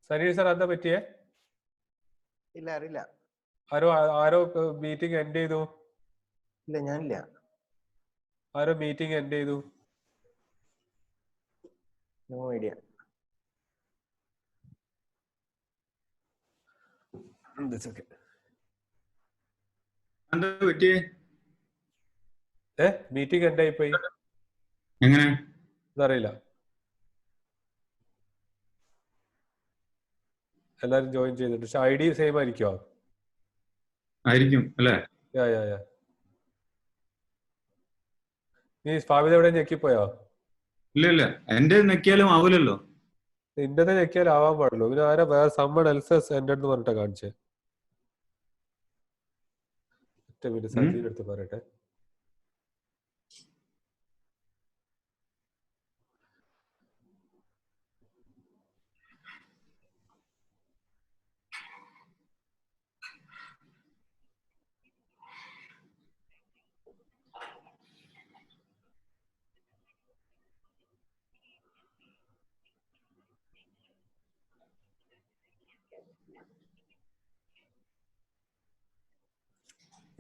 Sunny sir, എന്താ പറ്റിയേ? ഇല്ല അറിയില്ല. ആരോ മീറ്റിംഗ് എൻഡ് ചെയ്തു. ഇല്ല ഞാനില്ല. ആരോ മീറ്റിംഗ് എൻഡ് ചെയ്തു. No idea. എന്താ പറ്റിയേ? മീറ്റിംഗ് എൻഡ് ആയിപ്പോയി. എങ്ങനെ? അതറിയില്ല. എല്ലാരും ജോയിൻ ചെയ്തിട്ട്. പക്ഷെ ഐ ഡി സെയിം ആയിരിക്കുമോ? ആയിരിക്കും അല്ലേ? നീ ഫാബിദ് എവിടെ ഞെക്കിപ്പോയോ? ഇല്ല എന്റെ ഞെക്കിയാലും ആവൂലല്ലോ. നിന്റെ ഞെക്കിയാൽ ആവാൻ പാടുള്ളൂ. പിന്നെ ആരാ വേറെ സമ്മൺ എൽസസ് എന്റെ അടുത്ത് പറഞ്ഞിട്ടാ കാണിച്ചേ. ഒറ്റ മിനിറ്റ് സജീവ് എടുത്ത് പറയട്ടെ.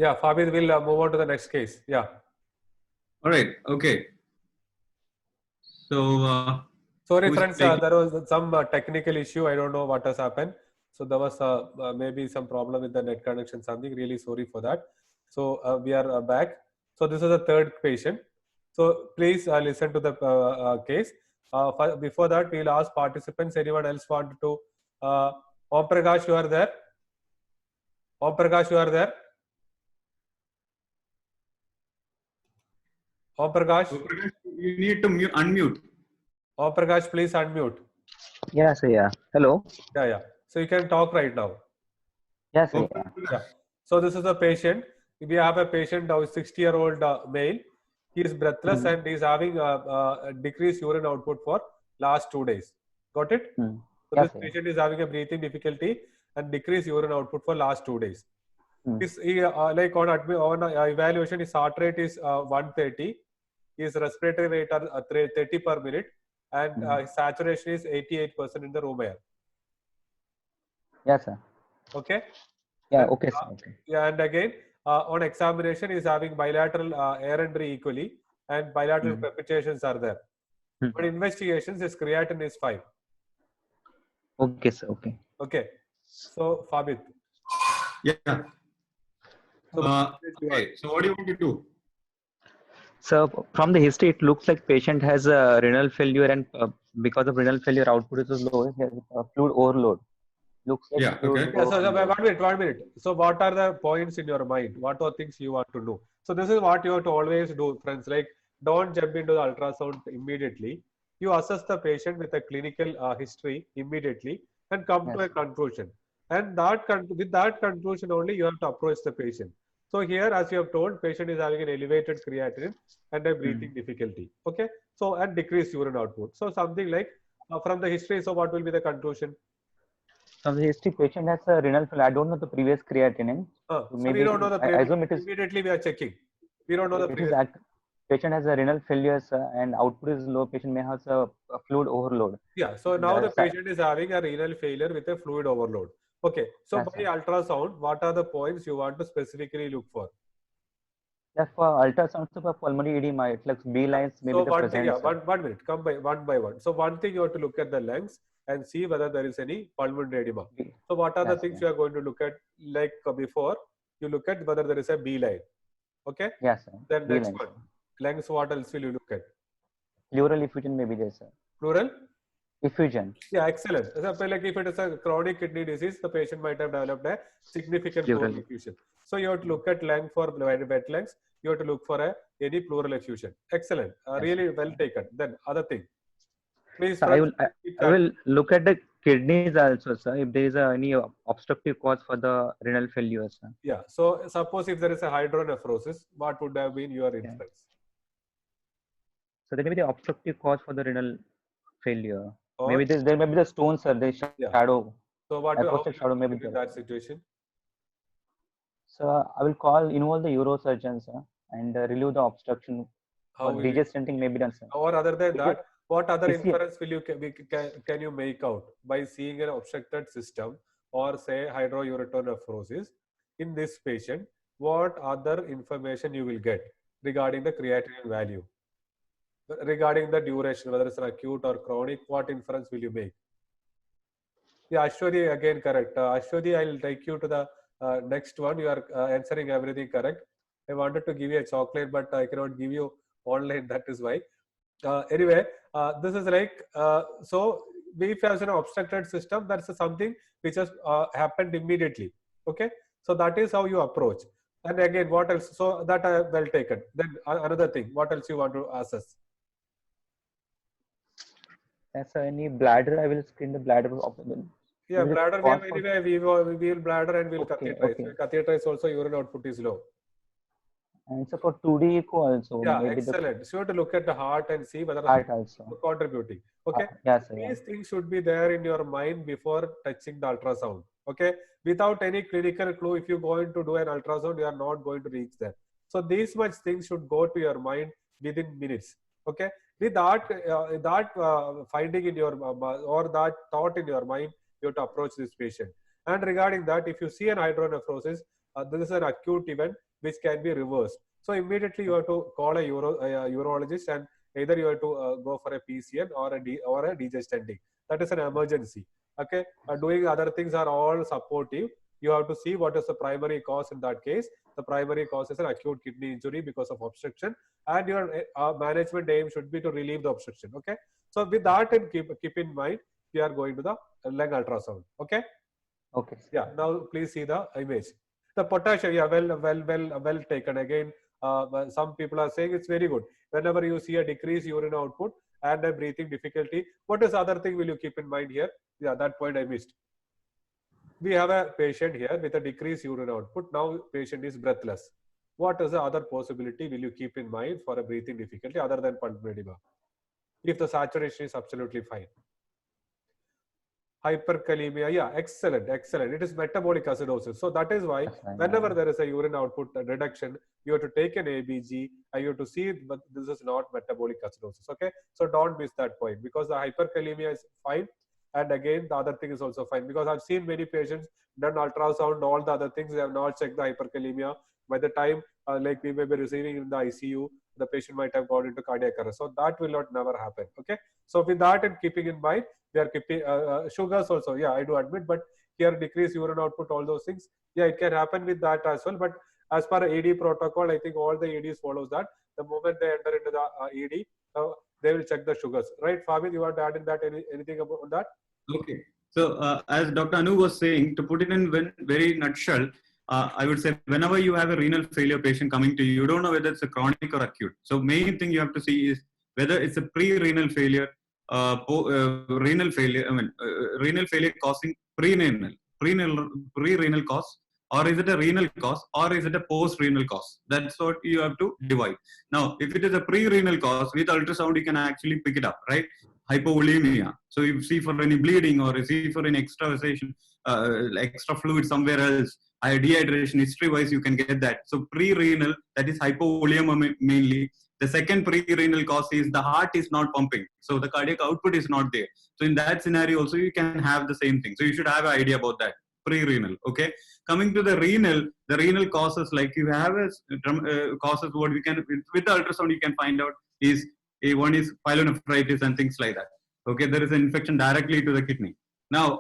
Yeah, Fabid will move on to the next case. Yeah. All right. Okay. So. Sorry, friends. There was some technical issue. I don't know what has happened. So there was maybe some problem with the net connection. Something. Really sorry for that. So we are back. So this is the third patient. So please listen to the case. Before that, we will ask participants. Anyone else want to? Om Prakash, you are there. Om Prakash, you are there. Om Prakash, you need to unmute. Om Prakash, please unmute. Yes, yeah. Hello. Yeah. So you can talk right now. Yes, yeah. So this is a patient. We have a patient now, 60-year-old male. He is breathless and he is having a decreased urine output for last 2 days. Got it? So yes, this patient is having a breathing difficulty and decreased urine output for last 2 days. Like on evaluation, his heart rate is 130. His respiratory rate are 30 per minute, and his saturation is 88% in the room air. Yes, sir. Okay. Yeah. And, okay, sir. Okay. Yeah, and again on examination, he is having bilateral air entry equally, and bilateral crepitations are there. But investigations, his creatinine is 5. Okay, sir. Okay. Okay. So Fabid. Yeah. Okay. So what do you want to do? So from the history, it looks like patient has a renal failure, and because of renal failure, output is low. He has fluid overload. Looks like okay. So 1 minute. So what are the points in your mind? What are things you want to know? So this is what you have to always do, friends. Like, don't jump into the ultrasound immediately. You assess the patient with a clinical history immediately and come to a conclusion. And with that conclusion only, you have to approach the patient. So here, as you have told, patient is having an elevated creatinine and a breathing difficulty. Okay. So and decreased urine output. So something like from the history. So what will be the conclusion? From the history, patient has a renal failure. I don't know the previous creatinine. So maybe we don't know the previous. Immediately we are checking. We don't know the previous. Patient has a renal failure and output is low. Patient may have a fluid overload. Yeah. So now the patient is having a renal failure with a fluid overload. Okay. So by ultrasound, what are the points you want to specifically look for? Yeah, for ultrasound, for pulmonary edema, it looks B lines. Maybe so the one thing, 1 minute. Come by one. So one thing you have to look at the lungs and see whether there is any pulmonary edema. So what are the things you are going to look at? Like before, you look at whether there is a B line. Okay. Yes, sir. Then next one, lungs. What else will you look at? Pleural effusion may be there, sir. Plural effusion. Yeah, excellent. So like if it is a chronic kidney disease, the patient might have developed a significant pleural effusion. So you have to look at lung for wet lungs. You have to look for any pleural effusion. Excellent. Really well taken. Then other thing. Please. So I will look at the kidneys also, sir. If there is any obstructive cause for the renal failure, sir. Yeah. So suppose if there is a hydronephrosis, what would have been your inference? So there may be the obstructive cause for the renal failure. Or maybe there may be the stones, sir. The shadow. So what how shadow may be in that situation? So I will involve the urosurgeon, sir, and relieve the obstruction. DJ stenting may be done, sir. Or other than that, What other Is he- inference will you can you make out by seeing an obstructed system or say hydrouretonephrosis in this patient? What other information you will get regarding the creatinine value, regarding the duration, whether it's an acute or chronic? What inference will you make? Yeah, Ashwati again correct. Ashwati, I'll take you to the next one. You are answering everything correct. I wanted to give you a chocolate, but I cannot give you online. That is why. Anyway, this is like so. If you have an obstructed system, that's something which has happened immediately. Okay, so that is how you approach. And again, what else? So that I well taken. Then another thing. What else you want to assess? As any bladder, I will screen the bladder of the. Yeah, Will it bladder we have call for- anyway. We will bladder and we'll Okay, catheterize. okay. Catheterize also urine output is low. And so for 2D echo also, Yeah, maybe excellent. So you have to look at the heart and see whether the heart also. contributing. Okay. Yes, sir. Yeah. These things should be there in your mind before touching the ultrasound. Okay. Without any clinical clue, if you're going to do an ultrasound, you are not going to reach there. So these much things should go to your mind within minutes. Okay. With that finding in your or that thought in your mind, you have to approach this patient. And regarding that, if you see an hydronephrosis, this is an acute event which can be reversed. So immediately you have to call a urologist, and either you have to go for a PCN or a DJ stenting. That is an emergency. Okay, doing other things are all supportive. You have to see what is the primary cause in that case. The primary cause is an acute kidney injury because of obstruction, and your management aim should be to relieve the obstruction. Okay, so with that and keep in mind, we are going to the leg ultrasound. Okay. Okay. Yeah. Now please see the image. The potassium. Yeah. Well taken. Again, some people are saying it's very good. Whenever you see a decreased urine output and a breathing difficulty, what is the other thing will you keep in mind here? Yeah, that point I missed. We have a patient here with a decreased urine output. Now patient is breathless. What is the other possibility will you keep in mind for a breathing difficulty other than pulmonary edema? If the saturation is absolutely fine. Hyperkalemia, yeah, excellent. It is metabolic acidosis. So that is why whenever there is a urine output reduction, you have to take an ABG and you have to see, but this is not metabolic acidosis. Okay, so don't miss that point, because the hyperkalemia is fine, and again the other thing is also fine, because I've seen many patients done ultrasound, all the other things, they have not checked the hyperkalemia. By the time like we may be receiving in the ICU, the patient might have gone into cardiac arrest. So that will not never happen. Okay, so with that and keeping in mind, we are keeping sugars also. Yeah, I do admit, but here decrease urine output, all those things. Yeah, it can happen with that as well. But as per ED protocol, I think all the EDs follows that. The moment they enter into the ED, they will check the sugars. Right, Fabid, you want to add in that anything about that? Okay. So as Dr. Anu was saying, to put it in very nutshell, I would say whenever you have a renal failure patient coming to you, you don't know whether it's a chronic or acute. So main thing you have to see is whether it's a pre-renal failure, renal failure. Renal failure causing pre-renal cause, or is it a renal cause, or is it a post-renal cause? That's what you have to divide. Now, if it is a pre-renal cause, with ultrasound you can actually pick it up, right? Hypovolemia. So you see for any bleeding, or you see for any extravasation, extra fluid somewhere else, dehydration, history-wise you can get that. So pre-renal, that is hypovolemia mainly. The second pre-renal cause is the heart is not pumping, so the cardiac output is not there. So in that scenario also you can have the same thing. So you should have an idea about that. Pre-renal. Okay. Coming to the renal causes, like you have causes what we can with the ultrasound you can find out is one is pyelonephritis and things like that. Okay, there is an infection directly to the kidney. Now,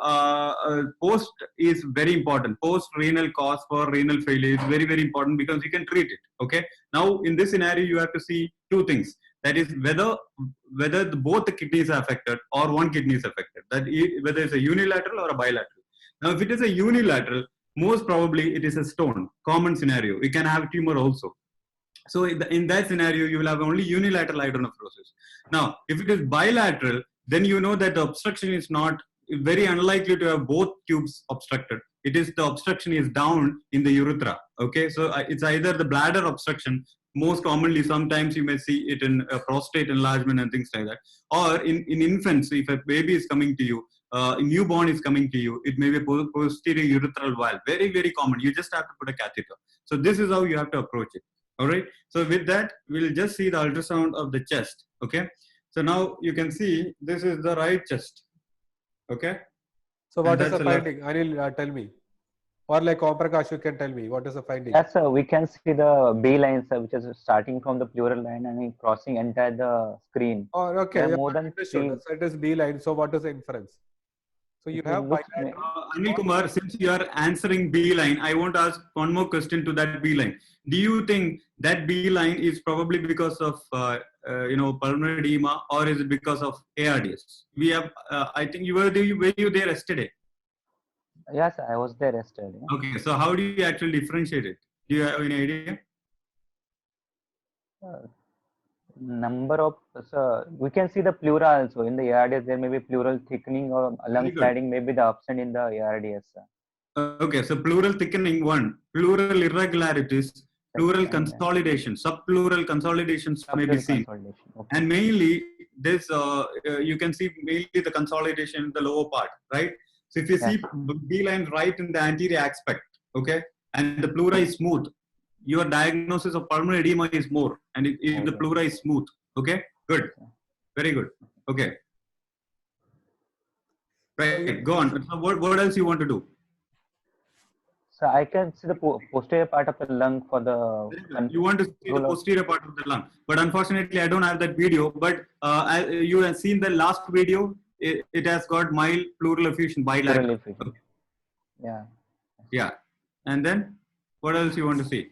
post is very important. Post-renal cause for renal failure is very, very important because you can treat it. Okay. Now, in this scenario, you have to see two things. That is whether both the kidneys are affected or one kidney is affected. That whether it's a unilateral or a bilateral. Now, if it is a unilateral, most probably it is a stone. Common scenario. You can have tumor also. So in that scenario, you will have only unilateral hydronephrosis. Now, if it is bilateral, then you know that the obstruction is not very unlikely to have both tubes obstructed. It is the obstruction is down in the urethra. Okay, so it's either the bladder obstruction. Most commonly, sometimes you may see it in prostate enlargement and things like that. Or in infants, if a baby is coming to you, a newborn is coming to you, it may be a posterior urethral valve. Very, very common. You just have to put a catheter. So this is how you have to approach it. All right. So with that, we'll just see the ultrasound of the chest. Okay. So now you can see this is the right chest. Okay. So what is that's the the left. finding? Anil, tell me. Or like Om Prakash, you can tell me what is the finding. Yes, sir. We can see the B lines, which is starting from the pleural line and crossing entire the screen. Oh, There okay. are Yeah, more than understood. three. So it is B line. So what is the inference? So you It have looks bilateral. Anil Kumar, since you are answering B line, I want to ask one more question to that B line. Do you think that B line is probably because of pulmonary edema, or is it because of ARDS? We have, I think were you there yesterday? Yes, I was there yesterday. Okay, so how do you actually differentiate it? Do you have any idea? Number of we can see the pleura also in the ARDS. There may be pleural thickening or lung Very good. sliding may be the absent in the ARDS. Okay, so pleural thickening one, pleural irregularities, pleural consolidation, subpleural consolidations may be seen. Okay. And mainly this, you can see mainly the consolidation in the lower part, right? So if you see B line right in the anterior aspect, okay, and the pleura is smooth, your diagnosis of pulmonary edema is more, and if the pleura is smooth, okay, good, very good, okay, right, go on. So what else you want to do? So I can see the posterior part of the lung for the. You want to see the posterior part of the lung, but unfortunately I don't have that video. But you have seen the last video. It has got mild pleural effusion bilateral. Okay. Yeah. Yeah. And then what else you want to see?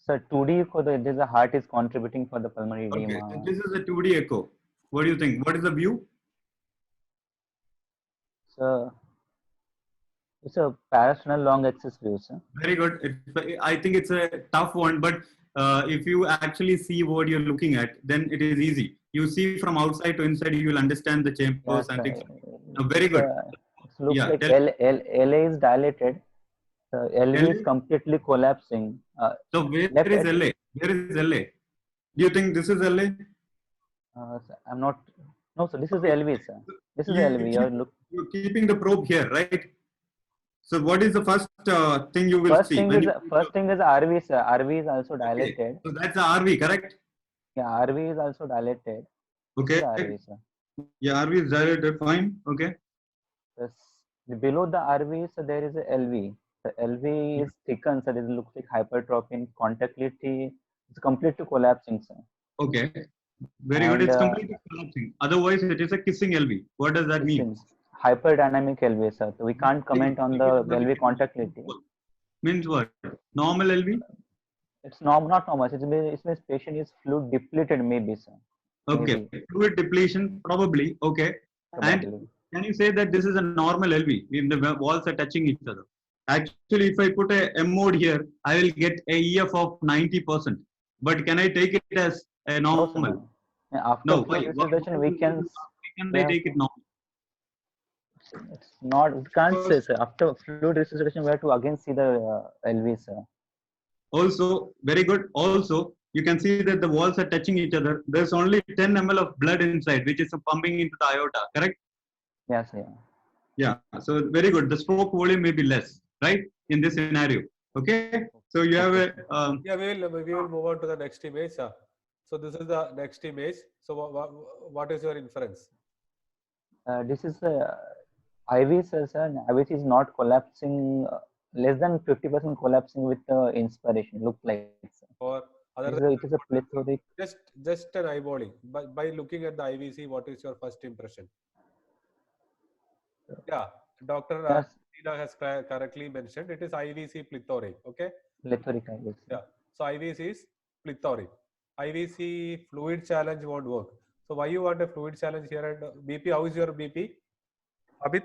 So 2D for the heart is contributing for the pulmonary edema. Okay. This is a 2D echo. What do you think? What is the view? So it's a parasternal long axis view, sir. Very good. I think it's a tough one, but if you actually see what you're looking at, then it is easy. You see from outside to inside, you will understand the chambers and things. Very good. It looks like LA is dilated. LV is completely collapsing. So where is LA? Where is LA? Do you think this is LA? I'm not. No, sir. This is LV, sir. This is LV. You're keeping the probe here, right? So what is the first thing you will see? First thing is RV, sir. RV is also dilated. Okay. So that's the RV, correct? Yeah, RV is also dilated. Okay. RV, sir. Yeah, RV is dilated. Fine. Okay. Yes. Below the RV, so there is a LV. The LV is thickened, so it looks like hypertrophy. Contractility is completely collapsing, sir. Okay. Very good. It's completely collapsing. Otherwise, it is a kissing LV. What does that mean? Hyperdynamic LV, sir. So we can't comment on the LV contractility. Means what? Normal LV? It's not normal. It means patient is fluid depleted, maybe, sir. Okay. Maybe. Fluid depletion, probably. Okay. Probably. And can you say that this is a normal LV? If the walls are touching each other. Actually, if I put a M mode here, I will get a EF of 90%. But can I take it as a normal? No, after fluid we can they take it normal? It's not, we can't say, sir. After fluid resuscitation, we have to again see the LV, sir. Also, very good. Also, you can see that the walls are touching each other. There's only 10 ml of blood inside, which is pumping into the aorta, correct? Yes, sir. Yeah, so very good. The stroke volume may be less, right? In this scenario. Okay. So you have a. Yeah, we will move on to the next image. So this is the next image. So what is your inference? This is IV, sir. IV is not collapsing. Less than 50% collapsing with inspiration. Look like. Sir. Or it is a plethoric. Just an eyeballing. By looking at the IVC, what is your first impression? Yeah, Dr. Tina has correctly mentioned it is IVC plethoric. Okay. Plethoric IVC. Yeah. So IVC is plethoric. IVC fluid challenge won't work. So why you want a fluid challenge here? And BP, how is your BP? Abhit?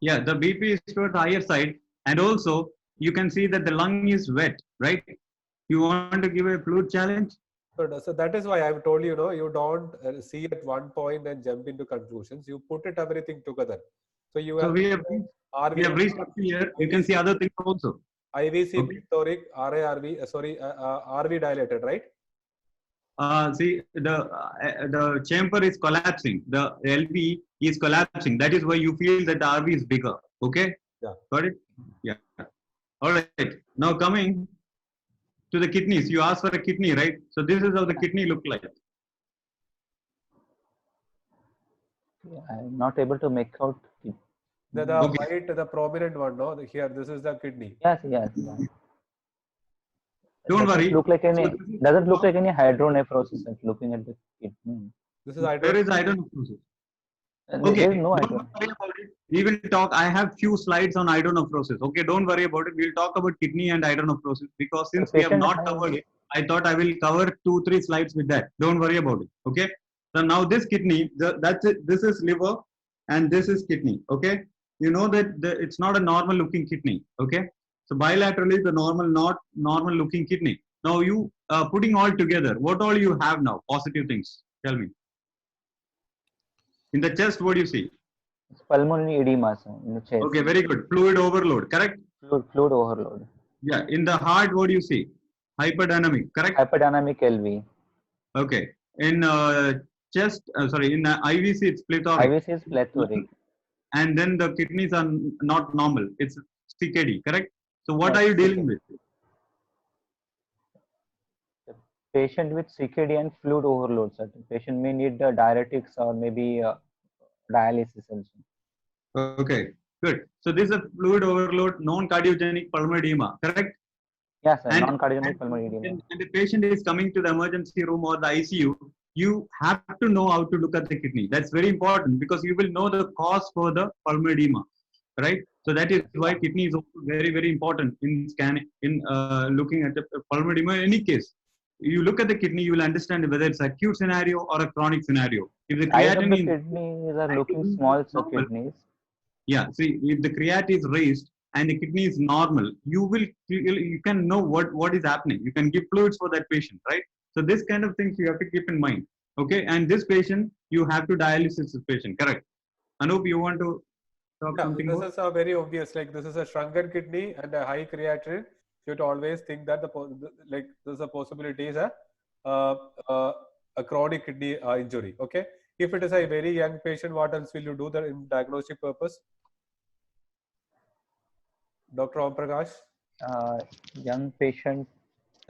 Yeah, the BP is towards the higher side. And also, you can see that the lung is wet, right? You want to give a fluid challenge? So that is why I've told you, you don't see at one point and jump into conclusions. You put it everything together. So we have reached up here. You can see other things also. IVC plethoric, RV dilated, right? See, the chamber is collapsing. The LV is collapsing. That is why you feel that the RV is bigger. Okay? Yeah. Got it? Yeah. All right. Now coming to the kidneys. You asked for a kidney, right? So this is how the kidney look like. I'm not able to make out. The Okay. white, the prominent one, no? Here, this is the kidney. Yes, yes. Don't Doesn't worry. look like any. So this is Doesn't look like any hydronephrosis. Looking at the kidney, This is There is hydronephrosis. Okay, there is no don't hydro. worry about it. We will talk. I have few slides on hydronephrosis. Okay, don't worry about it. We'll talk about kidney and hydronephrosis because The since we have patient not has. covered it, I thought I will cover 2-3 slides with that. Don't worry about it. Okay. So now this kidney, that's it. This is liver, and this is kidney. Okay. You know that it's not a normal looking kidney. Okay. So bilaterally, the not normal looking kidney. Now you putting all together, what all you have now? Positive things. Tell me. In the chest, what do you see? Pulmonary edema, sir, in the chest. Okay, very good. Fluid overload, correct? Fluid overload. Yeah. In the heart, what do you see? Hyperdynamic, correct? Hyperdynamic LV. Okay. In chest, sorry, in IVC, it's plethoric. IVC is plethoric. And then the kidneys are not normal. It's CKD, correct? So what Yes, are you dealing CKD. with? Patient with CKD and fluid overload, sir. The patient may need diuretics or maybe dialysis also. Okay, good. So this is a fluid overload, non-cardiogenic pulmonary edema, correct? Yes, sir. And, Non-cardiogenic pulmonary edema. and the patient is coming to the emergency room or the ICU, you have to know how to look at the kidney. That's very important because you will know the cause for the pulmonary edema, right? So that is why kidney is also very, very important in scanning, in looking at the pulmonary edema. In any case, you look at the kidney, you will understand whether it's acute scenario or a chronic scenario. If the Size of the creatinine kidneys are looking small, sir. normal, Kidneys. yeah, see, if the creatinine is raised and the kidney is normal, you can know what is happening. You can give fluids for that patient, right? So this kind of things you have to keep in mind. Okay, and this patient you have to dialysis this patient, correct? Anup, you want to talk Yeah, something this more? is a very obvious. Like this is a shrunken kidney and a high creatinine. You should always think that like there's a possibility is uh, uh, a chronic kidney injury. Okay, if it is a very young patient, what else will you do there in diagnostic purpose? Dr. Om Prakash, Young patient.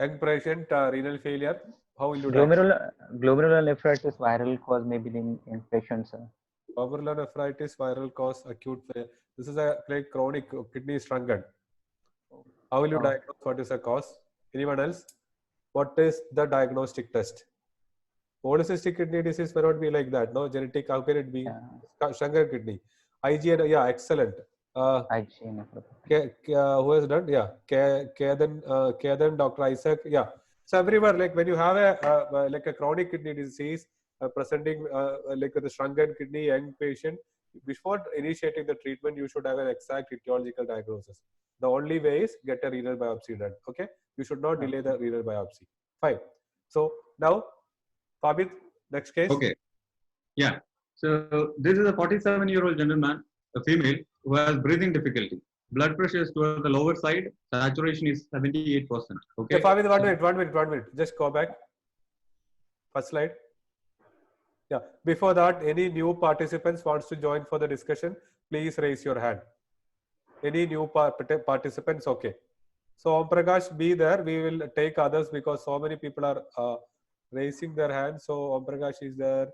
young patient, renal failure. How will you diagnose? Glomerulonephritis viral cause maybe in patients, sir. Glomerulonephritis, viral cause, acute failure. This is a like chronic kidney shrunken. How will you diagnose what is the cause? Anyone else? What is the diagnostic test? Polycystic kidney disease may not be like that. No, genetic. How can it be? Yeah. Shrunken kidney. IgN. Yeah, excellent. IgA nephropathy. Who has done? Yeah, Kedan, Dr. Isaac. Yeah. So everywhere, like when you have a like a chronic kidney disease presenting like the shrunken kidney young patient, before initiating the treatment, you should have an exact etiological diagnosis. The only way is get a renal biopsy done. Okay, you should not delay the renal biopsy. Fine. So now, Fabit, next case. Okay. Yeah. So this is a 47-year-old gentleman, a female, who has breathing difficulty. Blood pressure is towards the lower side. Saturation is 78%. Okay. Okay, Fabit, 1 minute. Just go back. First slide. Yeah. Before that, any new participants wants to join for the discussion, please raise your hand. Any new participants? Okay. So Om Prakash, be there. We will take others because so many people are raising their hands. So Om Prakash is there.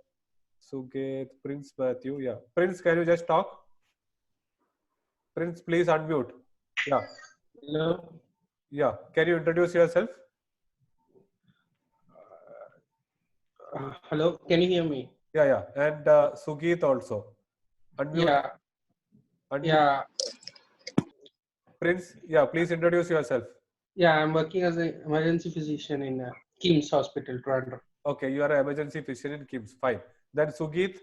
Suket, Prince Matthew. Yeah. Prince, can you just talk? Prince, please unmute. Yeah. Hello. Yeah. Can you introduce yourself? Hello. Can you hear me? Yeah. And Sugit also. Unmute. Yeah. Unmute. Yeah. Prince, yeah, please introduce yourself. Yeah. I'm working as an emergency physician in KIMS Hospital, Toronto. Okay, you are an emergency physician in KIMS. Fine. Then Sugit.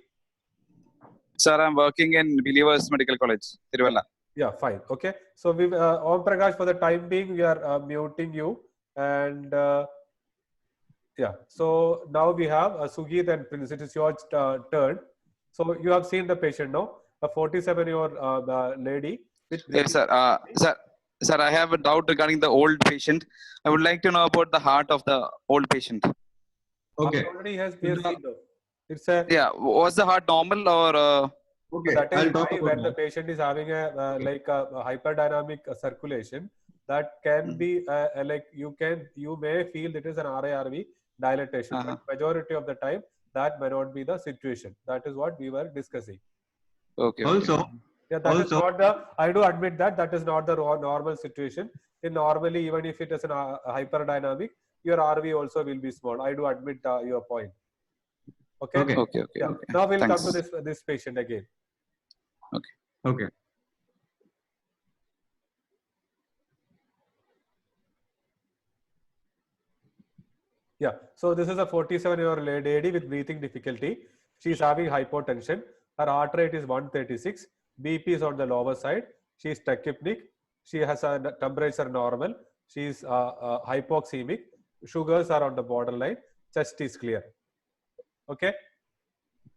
Sir, I'm working in Believers Medical College, Tiruvalla. Yeah, fine. Okay. So we Om Prakash, for the time being, we are muting you. And yeah, so now we have Sugit and Prince. It is your turn. So you have seen the patient now, a 47-year-old lady. Yes, sir. Sir, I have a doubt regarding the old patient. I would like to know about the heart of the old patient. Okay. Already has PSC. It's a Was the heart normal or? Okay. That is I'll talk why about when the that. patient is having a like a hyperdynamic circulation, that can be like you may feel it is an RARV dilatation, but majority of the time that may not be the situation. That is what we were discussing. Okay. Also, Yeah, that is Also- not the. I do admit that that is not the normal situation. In normally, even if it is a hyperdynamic, your RV also will be small. I do admit your point. Okay. Okay. Okay. Okay. Yeah. Okay. Now we'll Thanks. come to this patient again. okay. Yeah. So this is a 47-year-old lady with breathing difficulty. She is having hypotension. Her heart rate is 136. BP is on the lower side. She is tachypneic. She has a temperature normal. She is hypoxemic. Sugars are on the borderline. Chest is clear. Okay.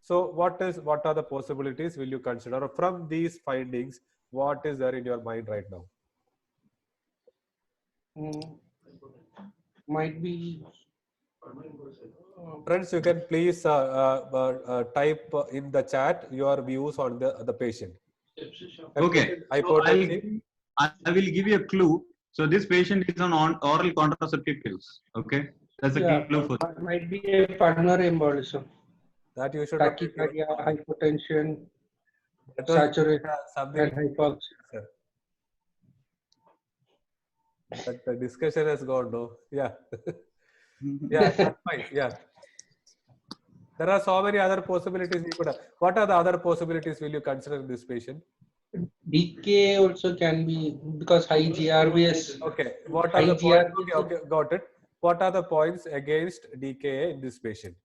So what are the possibilities will you consider from these findings? What is there in your mind right now? Might be. Friends, you can please type in the chat your views on the patient. Okay. So Hypotensive. I will give you a clue. So this patient is on oral contraceptive pills. Okay. That's a Yeah, clue for you. might be a pulmonary embolism, That you should tachycardia, hypotension, That was saturation, something. and hypoxia. But the discussion has gone, no? Yeah. Yeah, that's fine. Yeah. There are so many other possibilities we could have. What are the other possibilities will you consider in this patient? DKA also can be because high GRBS. Okay. What are the High points? GRBS. Okay, got it. What are the points against DKA in this patient?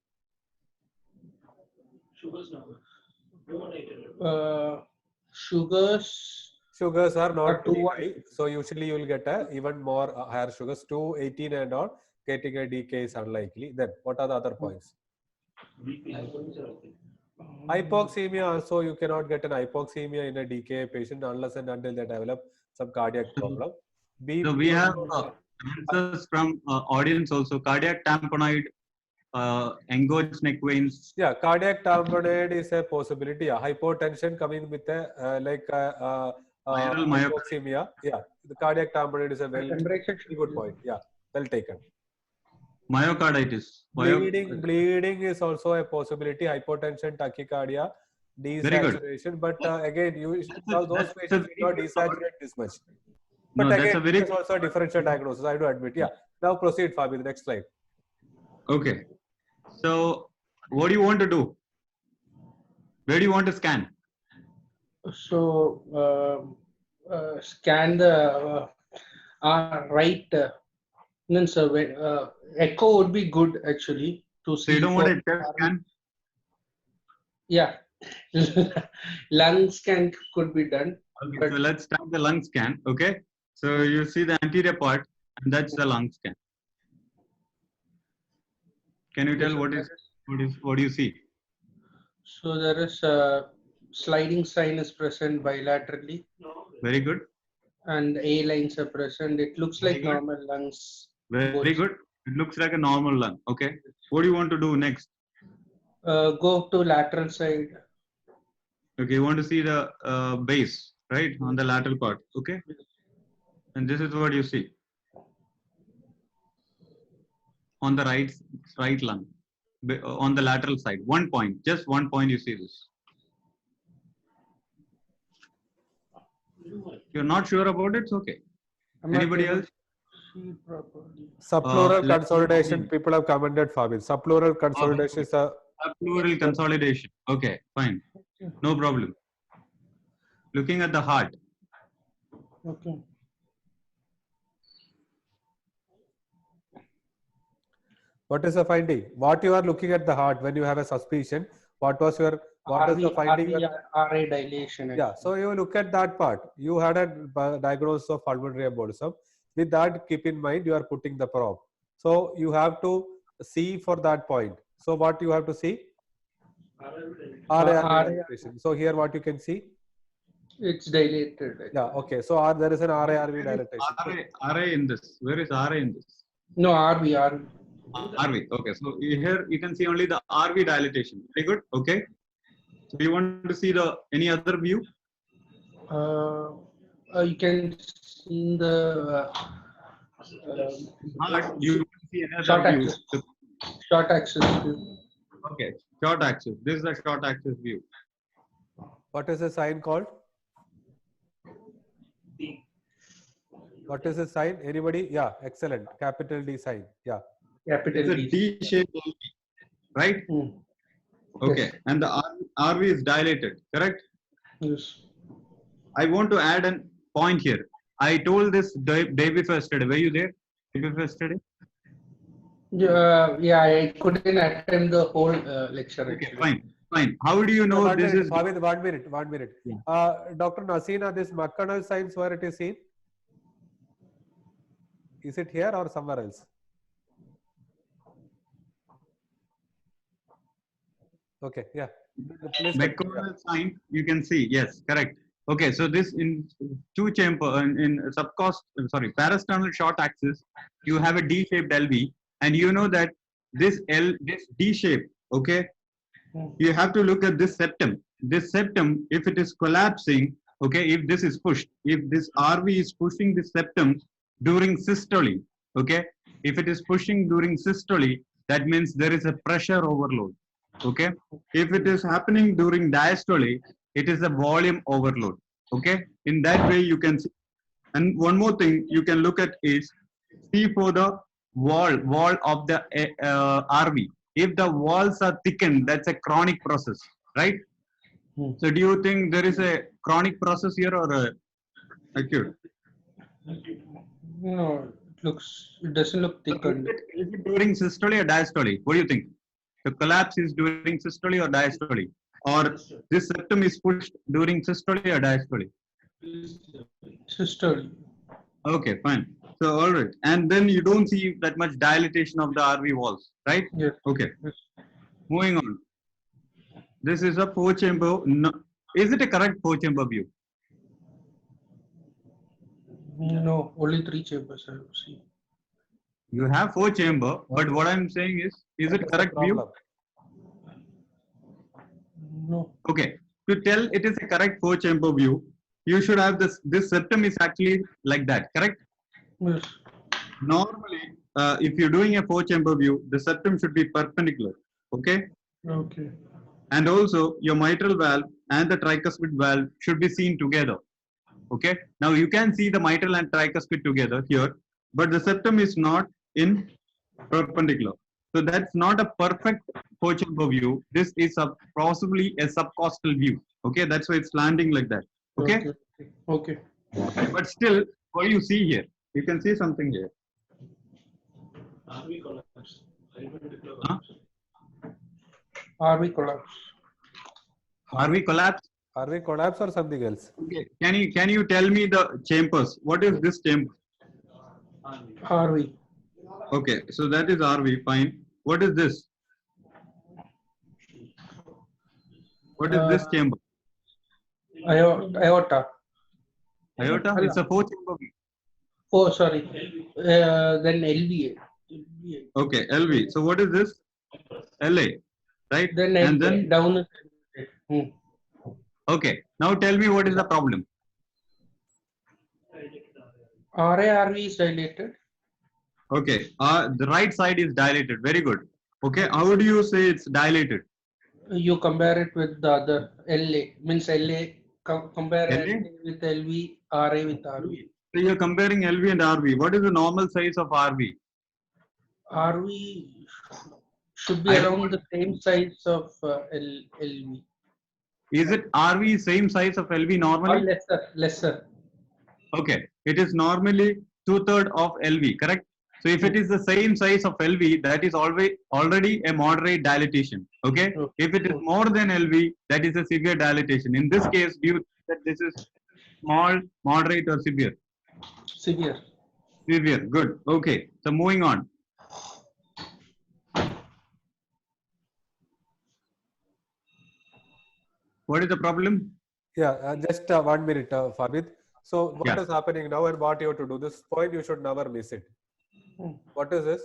Sugars. Sugars are not too too high. high, so usually you will get a even more higher sugars. 218 and all, getting a DKA is unlikely. Then what are the other points? Hypoxemia also, you cannot get an hypoxemia in a DKA patient unless and until they develop some cardiac problem. So we have answers from audience also. Cardiac tamponade, engorged neck veins. Yeah, cardiac tamponade is a possibility. Yeah, hypotension coming with a Viral hypoxemia. Yeah, the cardiac tamponade is a Temperature very good point. Yeah, well taken. Myocarditis. Bleeding is also a possibility. Hypotension, tachycardia, Very good. desaturation. But again, those that's patients a do not very good desaturate this much. But No, that's again, a very it is also a differential diagnosis. I do admit. Yeah. Now proceed, Fabi. The next slide. Okay. So what do you want to do? Where do you want to scan? So scan the right. No, sir. Echo would be good actually to see. So you don't want a chest scan? Yeah, lung scan could be done. Okay, so let's start the lung scan. Okay. So you see the anterior part, and that's the lung scan. Can you tell what do you see? So there is a sliding sinus present bilaterally, Very good. and A lines are present. It looks like Very good. normal lungs. Very good. It looks like a normal lung. Okay. What do you want to do next? Go to lateral side. Okay, you want to see the base, right, on the lateral part. Okay. And this is what you see on the right lung, on the lateral side. 1 point, just 1 point. You see this. You're not sure about it? It's okay. I'm not Anybody able else? to see properly. Subpleural let's- consolidation. People have commented, Fabi. Subpleural consolidation is a. Pleural consolidation. Okay, fine. No problem. Looking at the heart. Okay. What is the finding? What you are looking at the heart when you have a suspicion? What is the finding? RA dilation. Yeah, so you look at that part. You had a diagnosis of pulmonary embolism. With that, keep in mind you are putting the probe. So you have to see for that point. So what you have to see? RA dilatation. So here what you can see? It's dilated. Yeah, okay. So there is an RA-RV dilatation. RA in this. Where is RA in this? No, RV. RV. Okay, so here you can see only the RV dilatation. Very good. Okay. So you want to see any other view? You can see the You want to see short another view. axis. Short axis view. Okay, short axis. This is the short axis view. What is the sign called? What is the sign? Anybody? Yeah, excellent. Capital D sign. Yeah. Capital It's a D. D-shaped LV, right? Mm. Okay, Yes. and the RV is dilated, correct? Yes. I want to add a point here. I told this day before yesterday. Were you there? Day before yesterday? Yeah, I couldn't attend the whole lecture Okay, actually. fine. How do you know one this minute, is? Bhavin, 1 minute. Yeah. Dr. Nasina, this McConnell signs where it is seen? Is it here or somewhere else? Okay, yeah. Please continue. McConnell sign, you can see, yes, correct. Okay, so this in two chamber in parasternal short axis, you have a D-shaped LV, and you know that this D shape, okay, you have to look at this septum. This septum, if it is collapsing, okay, if this is pushed, if this RV is pushing the septum during systole, okay, if it is pushing during systole, that means there is a pressure overload. Okay, if it is happening during diastole, it is a volume overload. Okay, in that way you can see. And one more thing you can look at is see for the wall of the RV. If the walls are thickened, that's a chronic process, right? So do you think there is a chronic process here or a acute? No, it doesn't look thickened. Is it during systole or diastole? What do you think? The collapse is during systole or diastole? Or this septum is pushed during systole or diastole? Systole. Okay, fine. So, all right. And then you don't see that much dilatation of the RV walls, right? Yes. Okay. Yes. Moving on. This is a four chamber. No, is it a correct four chamber view? No, only 3 chambers I have seen. You have four chamber, but what I'm saying is it correct view? No. Okay. To tell it is a correct four chamber view, you should have this septum is actually like that, correct? Yes. Normally, if you're doing a four chamber view, the septum should be perpendicular. Okay. Okay. And also your mitral valve and the tricuspid valve should be seen together. Okay. Now you can see the mitral and tricuspid together here, but the septum is not in perpendicular. So that's not a perfect four chamber view. This is possibly a subcostal view. Okay. That's why it's landing like that. Okay. Okay. But still, what do you see here? You can see something here. RV collapse. Huh? RV collapse. RV collapse? RV collapse or something else? Okay. Can you tell me the chambers? What is this chamber? RV. Okay, so that is RV. Fine. What is this? What is this chamber? Aorta. Aorta? It's a four chamber. Oh, sorry. Then LVA. Okay, LV. So what is this? LA, right? Then And then down. okay. Now tell me what is the problem? RV is dilated. Okay, the right side is dilated. Very good. Okay, how do you say it's dilated? You compare it with the other LA. Means LA. Compare LA? LA with LV, RA with RV. So you're comparing LV and RV. What is the normal size of RV? RV should be around the same size of LV. Is it RV same size of LV normally? Or lesser. Okay, it is normally 2/3 of LV, correct? So if it is the same size of LV, that is already a moderate dilatation. Okay, if it is more than LV, that is a severe dilatation. In this case, do you think that this is small, moderate, or severe? Severe. Severe. Good. Okay. So moving on. What is the problem? Yeah, just 1 minute, Fabid. So what Yeah. is happening now and what you have to do? This point you should never miss it. What is this?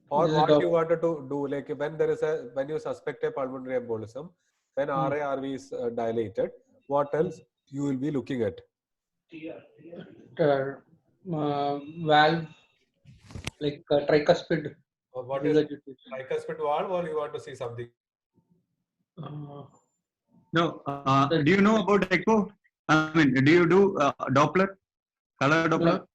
Or This is what you wanted to do, like when you suspect a pulmonary embolism, when RA/RV is dilated, what else you will be looking at? Valve, like tricuspid Or what is Regurgitation. tricuspid valve, or you want to see something? No. Do you know about echo? I mean, do you do Doppler, color Doppler?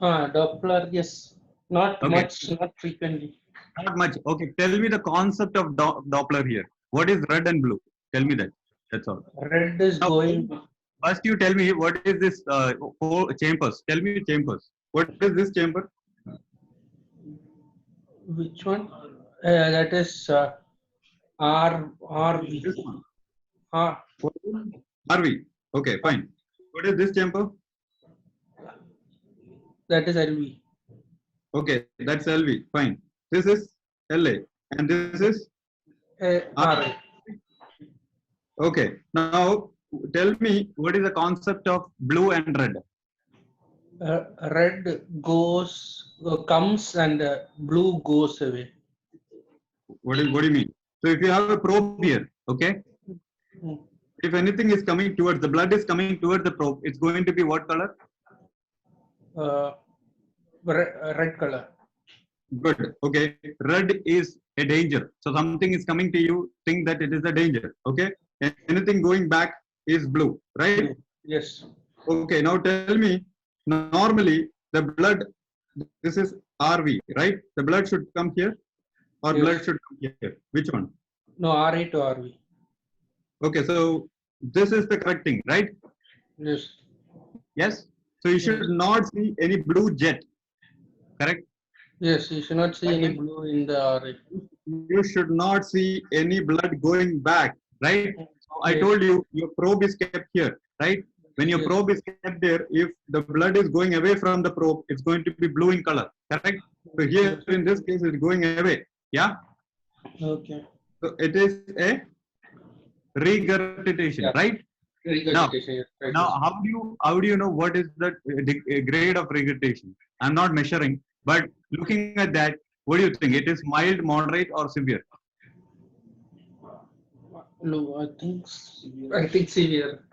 Doppler, yes. Not Okay. much, not frequently. Not much. Okay. Tell me the concept of Doppler here. What is red and blue? Tell me that. That's all. Red is Now, going. first, you tell me what is this chambers. Tell me chambers. What is this chamber? Which one? That is RV. This one. Ah, What is it? RV. Okay, fine. What is this chamber? that is LV. Okay, that's LV. Fine. This is LA, and this is RI. okay. Now, tell me what is the concept of blue and red? Red comes and blue goes away. What do you mean? So if you have a probe here, okay, Hmm. if anything is coming towards the blood is coming towards the probe, it's going to be what color? Red color. Good. Okay. Red is a danger. So something is coming to you, think that it is a danger. Okay. And anything going back is blue, right? Yes. Okay. Now tell me, normally the blood, this is RV, right? The blood should come here, or Yes. blood should come here. Which one? No, RI to RV. Okay. So this is the correct thing, right? Yes. Yes. So you should not see any blue jet. Correct. Yes, you should not see any blue in the RI. You should not see any blood going back, right? So I Yes. told you your probe is kept here, right? When your Yes. probe is kept there, if the blood is going away from the probe, it's going to be blue in color, correct? So here in this case, it's going away. Yeah. Okay. So it is a regurgitation, Yeah. right? Regurgitation. Yes, right. Now, how do you know what is the grade of regurgitation? I'm not measuring, but looking at that, what do you think? It is mild, moderate, or severe? No, I think severe.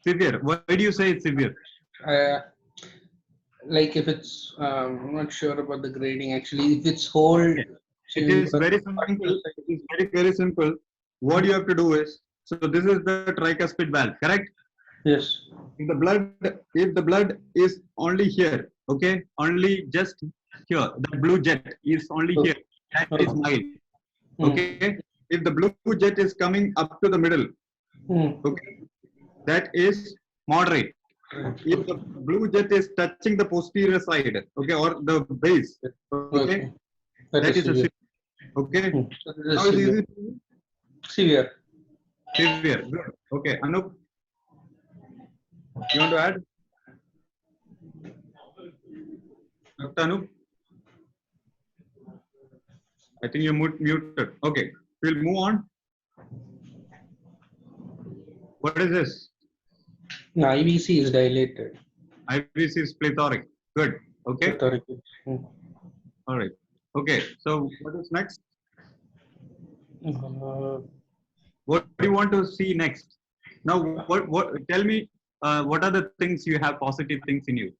Severe. Why do you say it's severe? Like if it's, I'm not sure about the grading actually. If it's whole, It is very simple. It is very simple. What you have to do is, so this is the tricuspid valve, correct? Yes. If the blood is only here, okay, only just here, the blue jet is only here. That is mild. Okay. If the blue jet is coming up to the middle, okay, that is moderate. If the blue jet is touching the posterior side, okay, or the base, okay, that is a severe. Okay. So this is Now is severe. it Severe. severe? Good. Okay, Anup, you want to add? Dr. Anup? I think you muted. Okay, we'll move on. What is this? No, IVC is dilated. IVC is plethoric. Good. Okay. All right. Okay. So what is next? What do you want to see next? Now, what? Tell me. What are the things you have positive things in you?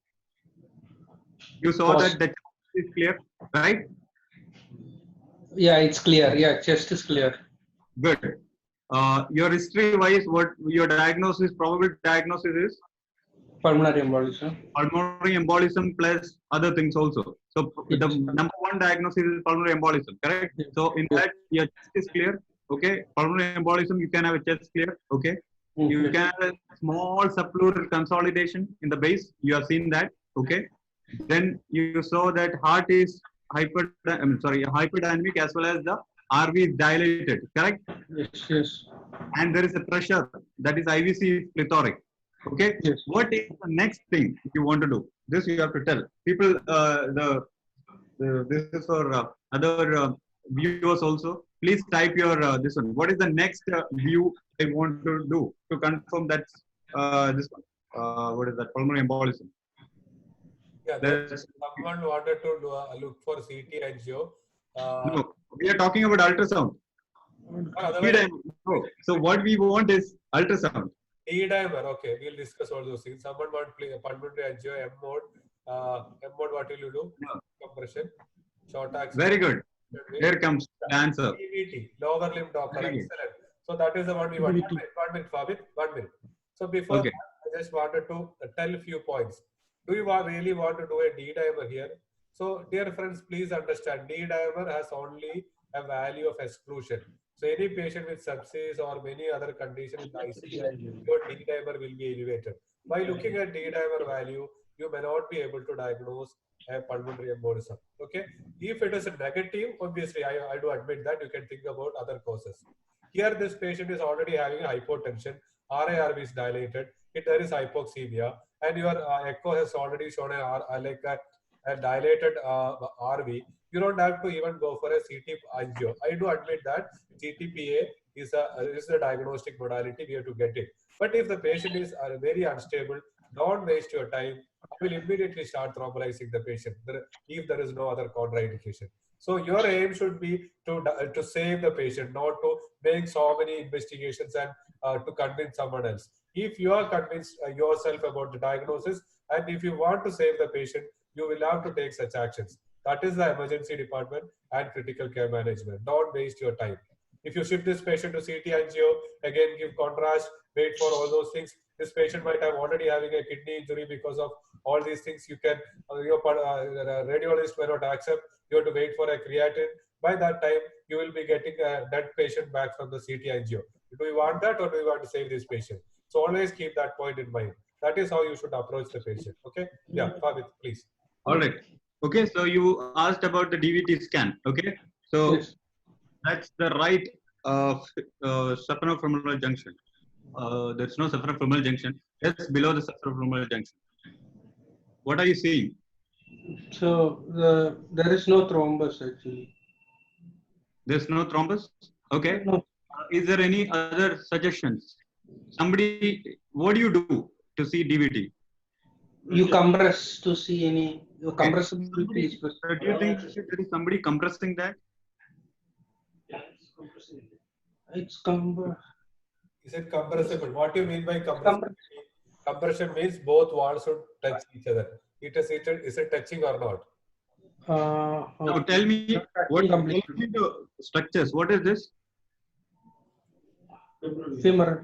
You saw that the chest is clear, right? Yeah, it's clear. Yeah, chest is clear. Good. Your history-wise, what your diagnosis, probable diagnosis is? Pulmonary embolism. Pulmonary embolism plus other things also. So the number one diagnosis is pulmonary embolism, correct? Yes. So in that your chest is clear, okay? Pulmonary embolism, you can have a chest clear, okay? You can have a small subpleural consolidation in the base. You have seen that, okay? Then you saw that heart is hyperdynamic as well as the RV is dilated, correct? Yes, yes. And there is a pressure, that is IVC is plethoric. Okay. Yes. What is the next thing you want to do? This you have to tell people. This is for other viewers also. Please type your this one. What is the next view I want to do to confirm that this one? What is that? Pulmonary embolism. Yeah, someone wanted to do look for CT angio. No, we are talking about ultrasound. So what we want is ultrasound. D-dimer, okay. We'll discuss all those things. Someone want pulmonary angio, M mode. M mode, what will you do? Yeah. Compression. Short axis. Very good. Here comes the answer. DVT, lower limb Doppler. Very good. Excellent. So that is the one we want. 1 minute, Fabit. 1 minute. So before Okay. that, I just wanted to tell a few points. Do you really want to do a D dimer here? So dear friends, please understand, D dimer has only a value of exclusion. So any patient with sepsis or many other conditions in the ICU, your D dimer will be elevated. By looking at D dimer value, you may not be able to diagnose a pulmonary embolism. Okay. If it is a negative, obviously, I do admit that you can think about other causes. Here, this patient is already having hypotension, RIRV is dilated, there is hypoxemia, and your echo has already shown a dilated RV. You don't have to even go for a CT angio. I do admit that CTPA is a diagnostic modality. We have to get it. But if the patient is very unstable, don't waste your time. I will immediately start thrombolizing the patient if there is no other contraindication. So your aim should be to save the patient, not to make so many investigations and to convince someone else. If you are convinced yourself about the diagnosis, and if you want to save the patient, you will have to take such actions. That is the emergency department and critical care management. Don't waste your time. If you shift this patient to CT angio, again give contrast, wait for all those things. This patient might have already having a kidney injury because of all these things. You can, your radiologist may not accept. You have to wait for a creatinine. By that time, you will be getting that patient back from the CT angio. Do you want that, or do you want to save this patient? So always keep that point in mind. That is how you should approach the patient. Okay? Yeah, Fabit, please. All right. Okay, so you asked about the DVT scan. Okay, so Yes. that's the right saphenofemoral junction. There's no saphenofemoral junction. Just below the saphenofemoral junction. What are you seeing? So there is no thrombus actually. There's no thrombus. Okay. No. Is there any other suggestions? Somebody, what do you do to see DVT? You compress to see any compressibility is Do you think there is somebody compressing that? It's Is it compressible? What do you mean by compressibility? Compression means both walls should touch each other. Is it touching or not? Now tell me what the structures. What is this? femoral.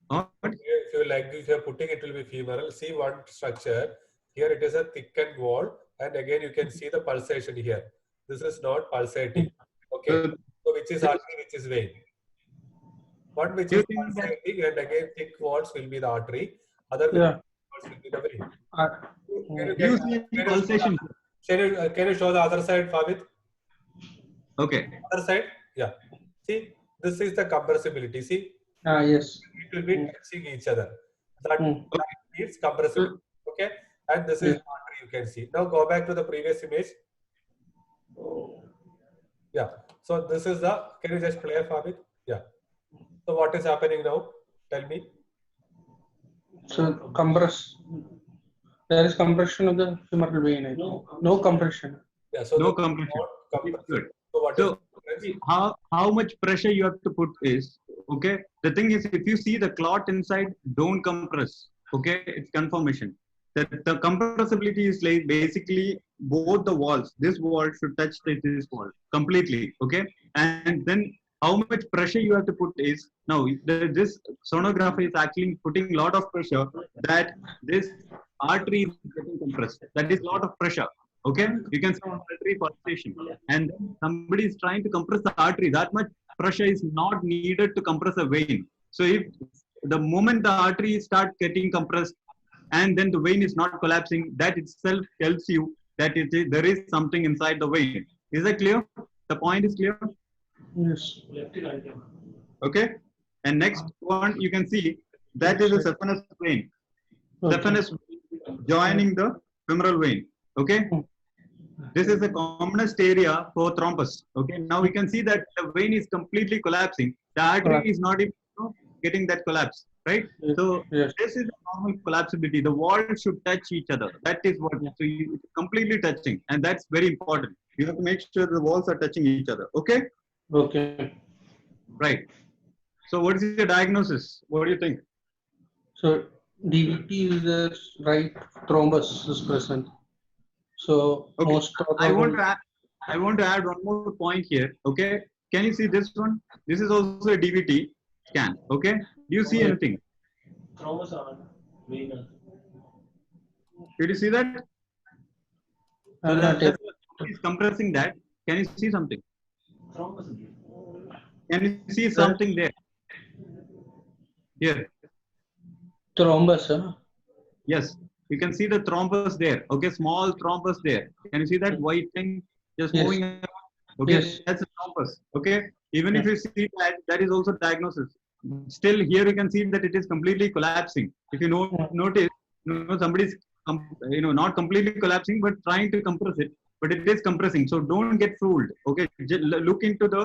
What? If you're putting it will be femoral. See one structure. Here it is a thickened wall, and again you can see the pulsation here. This is not pulsating. Okay. So which is artery, which is vein? One which is pulsating, and again thick walls will be the artery. Other walls will be the vein. You see pulsation. Can you show the other side, Fabit? Okay. Other side? Yeah. See, this is the compressibility. See? Yes. It will be touching each other. That is compressible. Okay. And this is artery you can see. Now go back to the previous image. Yeah. So this is the, can you just play Fabit? Yeah. So what is happening now? Tell me. So there is compression of the femoral vein. I think. No compression. Yeah. So no compression. Good. So what so how much pressure you have to put is, okay, the thing is, if you see the clot inside, don't compress. Okay, it's conformation. The compressibility is like basically both the walls. This wall should touch this wall completely. Okay, and then how much pressure you have to put is, now this sonographer is actually putting a lot of pressure that this artery is getting compressed. That is a lot of pressure. Okay, you can see artery pulsation, and somebody is trying to compress the artery. That much pressure is not needed to compress a vein. So if the moment the artery starts getting compressed and then the vein is not collapsing, that itself tells you that there is something inside the vein. Is that clear? The point is clear? Yes. Okay. And next one, you can see that is a saphenous vein. Saphenous joining the femoral vein. Okay. This is the commonest area for thrombus. Okay. Now we can see that the vein is completely collapsing. The artery is not even getting that collapse. Right? So this is the normal collapsibility. The walls should touch each other. That is what, so it's completely touching, and that's very important. You have to make sure the walls are touching each other. Okay? Okay. Right. So what is your diagnosis? What do you think? So DVT is the right thrombus is present. So Okay. most I want probably, to add one more point here. Okay. Can you see this one? This is also a DVT scan. Okay. Do you see anything? Did you see that? So I'm not able. he's compressing that. Can you see something? Can you see Sir? something there? Here. Thrombus, huh? Yes. You can see the thrombus there. Okay. Small thrombus there. Can you see that white thing just Yes. moving around? Okay. Yes. That's a thrombus. Okay. Even if you see that, that is also diagnosis. Still here you can see that it is completely collapsing. If you notice, somebody's not completely collapsing but trying to compress it, but it is compressing. So don't get fooled. Okay. Look into the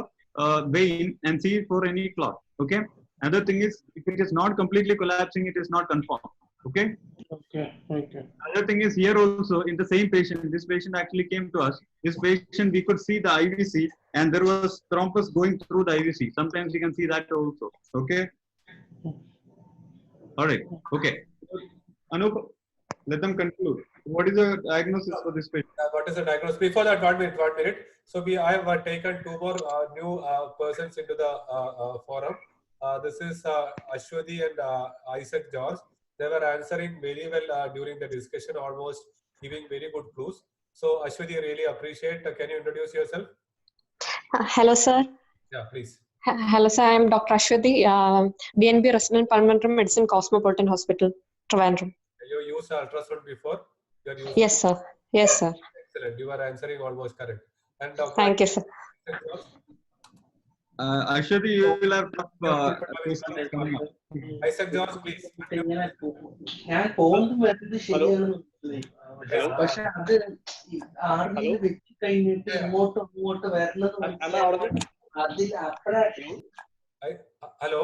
vein and see for any clot. Okay. Another thing is, if it is not completely collapsing, it is not confirmed. Okay. Okay. Okay. Another thing is here also in the same patient, this patient actually came to us. This patient, we could see the IVC and there was thrombus going through the IVC. Sometimes you can see that also. Okay. All right. Okay. Anup, let them conclude. What is the diagnosis for this patient? What is the diagnosis? Before that, 1 minute, 1 minute. So I have taken 2 more new persons into the forum. This is Ashwati and Isaac George. They were answering very well during the discussion, almost giving very good clues. So Ashwati, really appreciate. Can you introduce yourself? Hello, sir. Yeah, please. Hello, sir. I am Dr. Ashwati, DNB Resident Pulmonary Medicine, Cosmopolitan Hospital, Trivandrum. You used ultrasound before? Yes, sir. Yes, sir. Excellent. You are answering almost correct. And Dr. Thank you, sir. Ashwati, you will have Isaac George, please. ഞാൻ പോകുന്നത് വരുന്നത് ശരിയാണ് പക്ഷെ അത് ആർമിയിൽ വെച്ച് കഴിഞ്ഞിട്ട് ഇങ്ങോട്ട് വരുന്നത് അതിൽ അപ്പഴ Hello.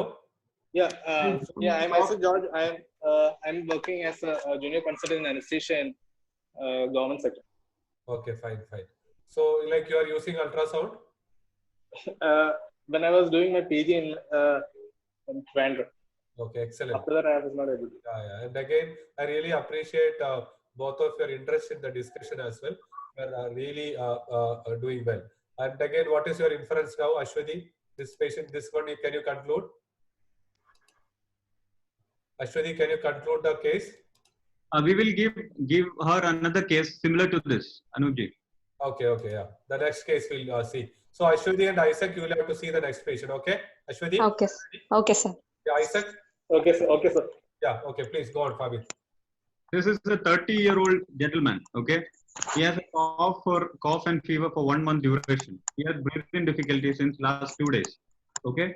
Yeah, I'm Isaac George. I'm working as a junior consultant in anesthesia in government sector. Okay, fine. So, like you are using ultrasound? When I was doing my PG in Trivandrum. Okay, excellent. After that, I was not able to. Yeah. And again, I really appreciate both of your interest in the discussion as well. You are really doing well. And again, what is your inference now, Ashwati? This patient, this one, can you conclude? Ashwati, can you conclude the case? We will give her another case similar to this, Anupji. Okay, yeah. The next case we'll see. So Ashwati and Isaac, you will have to see the next patient, okay? Ashwati? Okay, sir. Yeah, Isaac? Okay, sir. Yeah, okay, please go on, Fabit. This is a 30-year-old gentleman, okay? He has a cough and fever for 1 month duration. He has breathing difficulty since last 2 days, okay?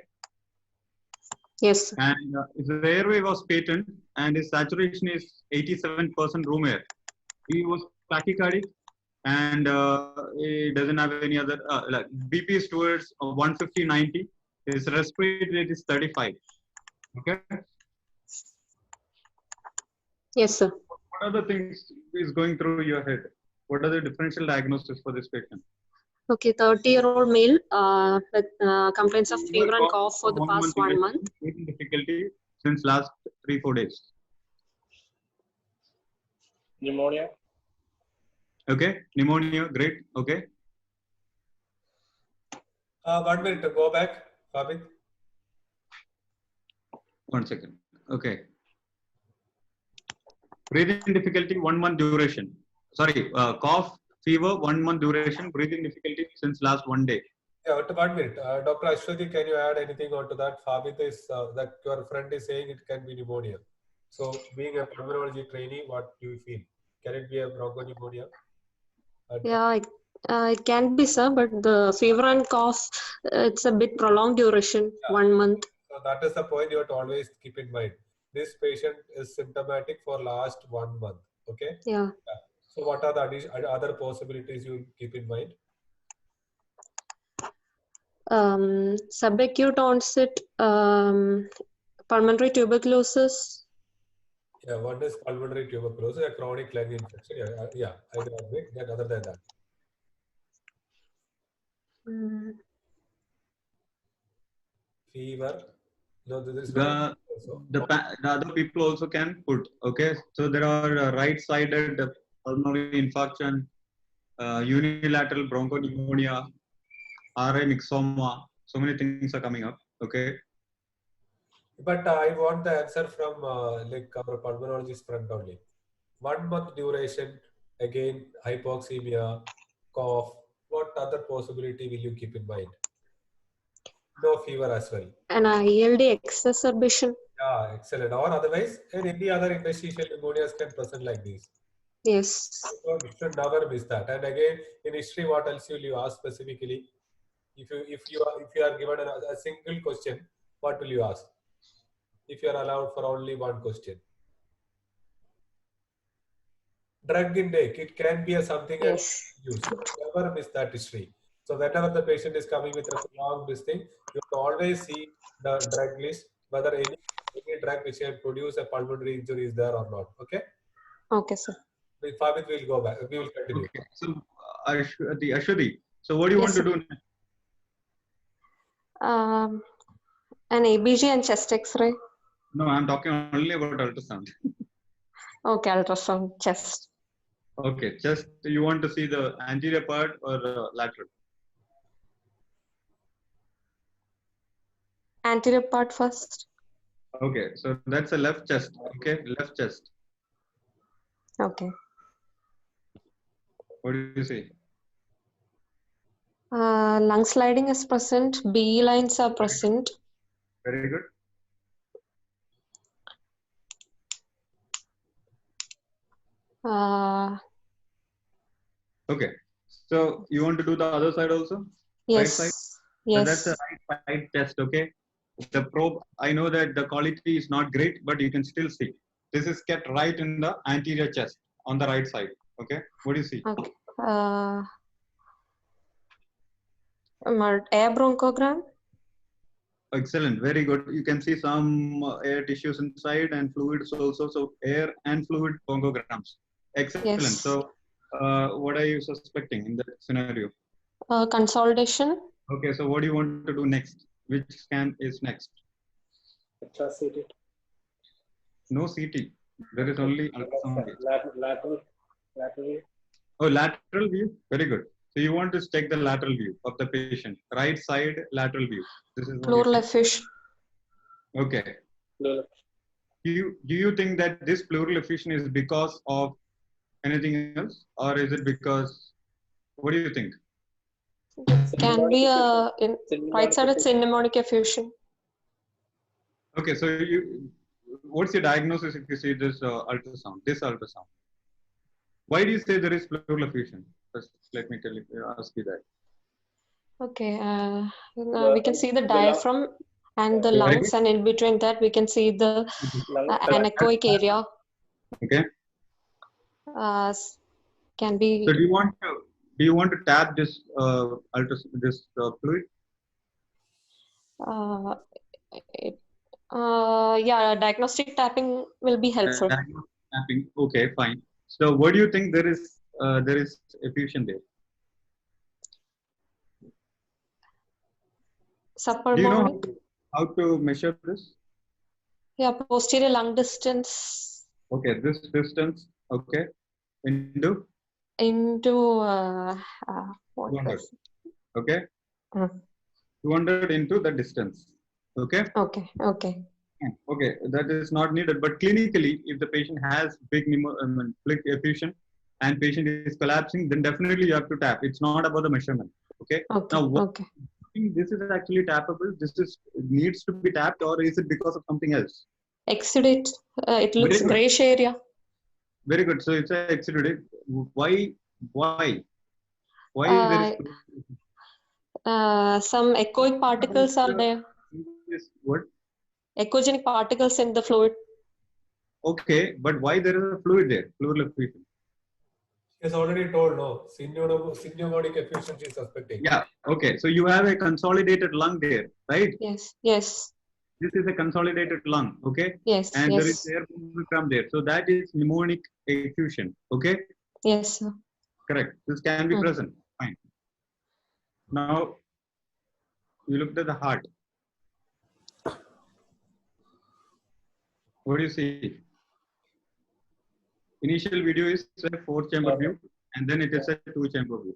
Yes, sir. And his airway was patent and his saturation is 87% room air. He was tachycardic and he doesn't have any other, like BP is towards 150/90. His respiratory rate is 35, okay? Yes, sir. What are the things is going through your head? What are the differential diagnosis for this patient? Okay, 30-year-old male with complaints of fever and cough for the past 1 month. Breathing difficulty since last 3-4 days. Pneumonia. Okay, pneumonia, great. Okay. 1 minute, go back, Fabit. 1 second. Okay. Breathing difficulty, 1 month duration. Sorry, cough, fever, 1 month duration, breathing difficulty since last 1 day. Yeah, 1 minute. Dr. Ashwati, can you add anything onto that? Fabit is that your friend is saying it can be pneumonia. So, being a pulmonology trainee, what do you feel? Can it be a bronchopneumonia? Yeah, it can be, sir, but the fever and cough, it's a bit prolonged duration, 1 month. So that is the point you have to always keep in mind. This patient is symptomatic for last 1 month. Okay. Yeah. So what are the other possibilities you keep in mind? Subacute onset pulmonary tuberculosis. Yeah, one is pulmonary tuberculosis, a chronic lung infection. Yeah, I agree. Then other than that. Fever. No, there is the other people also can put. Okay, so there are right-sided pulmonary infarction, unilateral bronchopneumonia, RA myxoma. So many things are coming up. Okay. But I want the answer from like our pulmonologist front only. 1 month duration, again hypoxemia, cough. What other possibility will you keep in mind? No fever as well. An ILD exacerbation. Yeah, excellent. Or otherwise, and any other interstitial pneumonias can present like this. Yes. So you should never miss that. And again, in history, what else will you ask specifically? If you are given a single question, what will you ask? If you are allowed for only one question. Drug intake, it can be a something else Yes. used. Never miss that history. So whenever the patient is coming with a long this thing, you have to always see the drug list, whether any drug which can produce a pulmonary injury is there or not. Okay? Okay, sir. With Fabit, we'll go back. We will continue. Okay. So Ashwati, so what do you Yes, want to sir. do next? An ABG and chest X-ray. No, I'm talking only about ultrasound. Okay, ultrasound chest. Okay, just you want to see the anterior part or lateral? Anterior part first. Okay, so that's a left chest. Okay, left chest. Okay. What do you see? Lung sliding is present. BE lines are present. Very good. Okay, so you want to do the other side also? Right side? Yes. So that's Yes. a right side chest. Okay, the probe. I know that the quality is not great, but you can still see. This is kept right in the anterior chest on the right side. Okay, what do you see? Okay. Air bronchogram. Excellent, very good. You can see some air tissues inside and fluids also. So air and fluid bronchograms. Excellent. Yes. So what are you suspecting in that scenario? Consolidation. Okay, so what do you want to do next? Which scan is next? Intraceted. No CT. There is only ultrasound. Lateral. Oh, lateral view. Very good. So you want to check the lateral view of the patient. Right side lateral view. This is what Pleural you see. effusion. Okay. Do you think that this pleural effusion is because of anything else, or is it because? What do you think? Can be in right side it's mnemonic effusion. Okay, so what's your diagnosis if you see this ultrasound? This ultrasound. Why do you say there is pleural effusion? First, let me ask you that. Okay. We can see the diaphragm and the lungs, and in between that we can see the anechoic area. Okay. Can be. So do you want to tap this fluid? Yeah, diagnostic tapping will be helpful. Diagnostic tapping. Okay, fine. So what do you think there is effusion there? Subpulmonary. Do you know how to measure this? Yeah, posterior lung distance. Okay, this distance. Okay, into 200. Okay, 200 into the distance. Okay. Okay. Okay, that is not needed. But clinically, if the patient has big effusion and patient is collapsing, then definitely you have to tap. It's not about the measurement. Okay. Now, this is actually tappable. This needs to be tapped, or is it because of something else? Exudate. It looks grayish area. Very good. So it's a exudate. Why there is some echoic particles are there. What? Echogenic particles in the fluid. Okay, but why there is a fluid there? Pleural effusion. He has already told, no. Pneumonic effusion she is suspecting. Yeah. Okay. So you have a consolidated lung there, right? Yes. This is a consolidated lung, okay? Yes. And there is air from there. So that is pneumonic effusion, okay? Yes, sir. Correct. This can be present. Fine. Now, you looked at the heart. What do you see? Initial video is a 4-chamber view, and then it is a two-chamber view.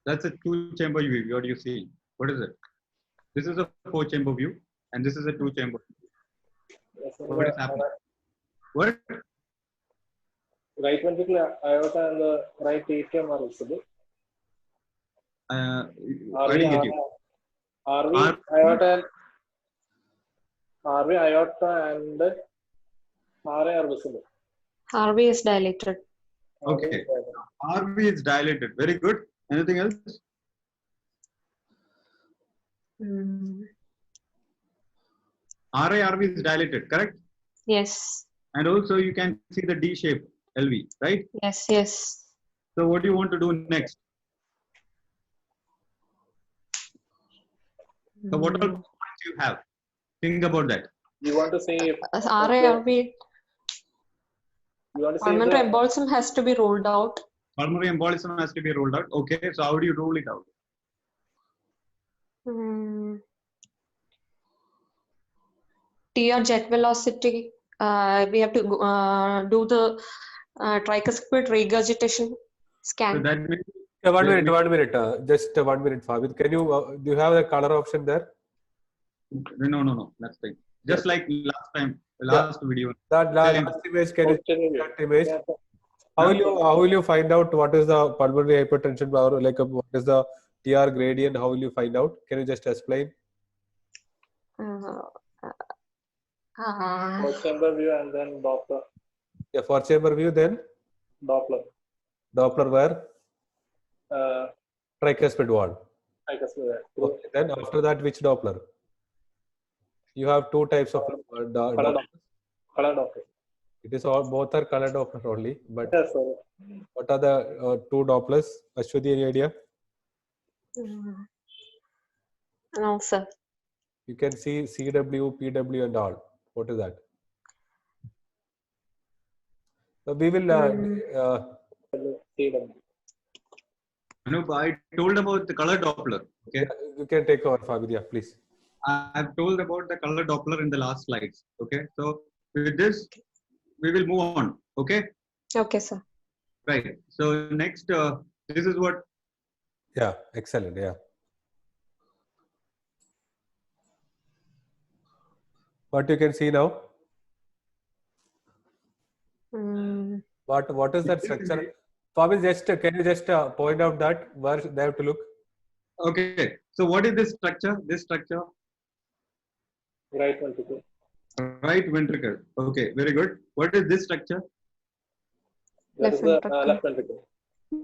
That's a two-chamber view. What do you see? What is it? This is a four-chamber view, and this is a two-chamber view. Yes, sir. What is happening? What? Right ventricular aorta and the right atrium are visible. I didn't get you. RV aorta and RA are visible. RV is dilated. Okay. RV is dilated. Very good. Anything else? RV is dilated, correct? Yes. And also you can see the D-shaped LV, right? Yes. Yes. So what do you want to do next? So what all points you have? Think about that. You want to say if RARV you want to say pulmonary the, embolism has to be ruled out. Pulmonary embolism has to be ruled out. Okay, so how do you rule it out? TR jet velocity. We have to do the tricuspid regurgitation So scan. that means Yeah, 1 minute, 1 minute. Just 1 minute, Fabid. Can you, do you have the color option there? no. That's fine. Just like last time, last video. That last image, can you see that image? How will you find out what is the pulmonary hypertension or like what is the TR gradient? How will you find out? Can you just explain? first chamber view and then Doppler. Yeah, for chamber view, then Doppler where? Tricuspid wall. Okay, then after that, which Doppler? You have two types of Color Doppler. It is all, both are color Doppler only. But Yes, sir. what are the two Dopplers? Ashwati, any idea? No, sir. You can see CW, PW, and all. What is that? So we will. No, I told about the color Doppler. Okay. You can take over, Fabidya, please. I've told about the color Doppler in the last slides. Okay. So with this, we will move on. Okay. Okay, sir. Right. So next, this is what. Yeah, excellent. Yeah. What you can see now? What is that structure? Fabid, just can you just point out that where they have to look? Okay. So what is this structure? This structure. Right ventricle. Right ventricle. Okay. Very good. What is this structure? That is the left ventricle.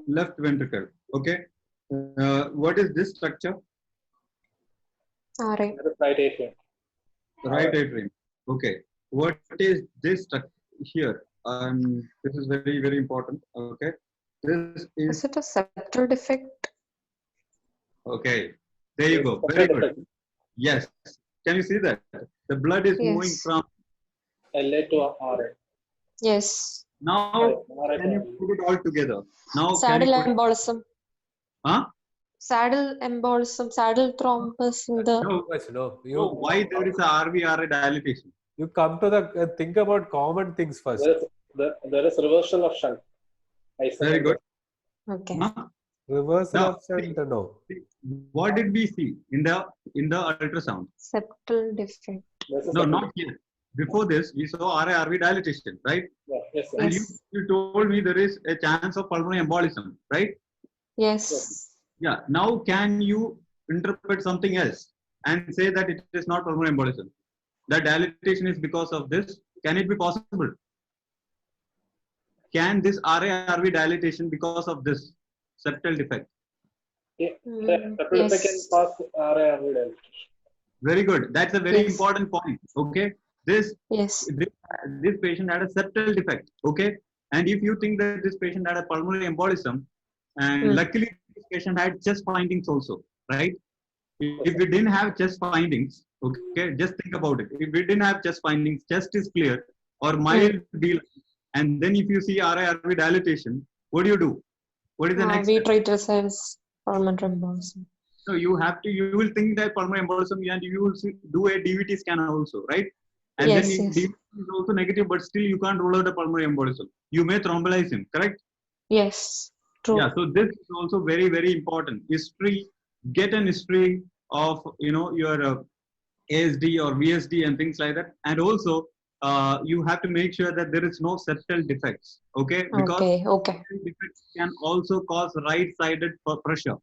Left ventricle. Okay. What is this structure? All right. That is right atrium. Right atrium. Okay. What is this structure here? This is very, very important. Okay. This Is it a septal defect? Okay. There you go. Very good. Yes. Can you see that? The blood is moving from LA to RA. Yes. Now, can you put it all together? Now, Saddle embolism. Huh? Saddle embolism, saddle thrombus in the. No. Why there is a RV-RA dilatation? You come to the think about common things first. There is reversal of shunt. Very good. Okay. Huh? Reversal of shunt, no. What did we see in the ultrasound? Septal defect. No, not yet. Before this, we saw RA-RV dilatation, right? Yes, sir. And you told me there is a chance of pulmonary embolism, right? Yes. Yeah. Now, can you interpret something else and say that it is not pulmonary embolism? The dilatation is because of this. Can it be possible? Can this RA-RV dilatation because of this septal defect? Septal defect can cause RA-RV dilatation. Very good. That's a very important point. Okay. This patient had a septal defect. Okay. And if you think that this patient had a pulmonary embolism, and luckily this patient had chest findings also, right? If we didn't have chest findings, okay, just think about it. If we didn't have chest findings, chest is clear or mild B, and then if you see RA-RV dilatation, what do? What is the next? We treat this as pulmonary embolism. So you will think that pulmonary embolism, and you will do a DVT scan also, right? And Yes, then yes. DVT is also negative, but still you can't rule out the pulmonary embolism. You may thrombolyze him, correct? Yes. True. Yeah, so this is also very, very important. History, get an history of, your ASD or VSD and things like that. And also, you have to make sure that there is no septal defects, okay? Because Okay. Okay. septal defects can also cause right-sided pressure,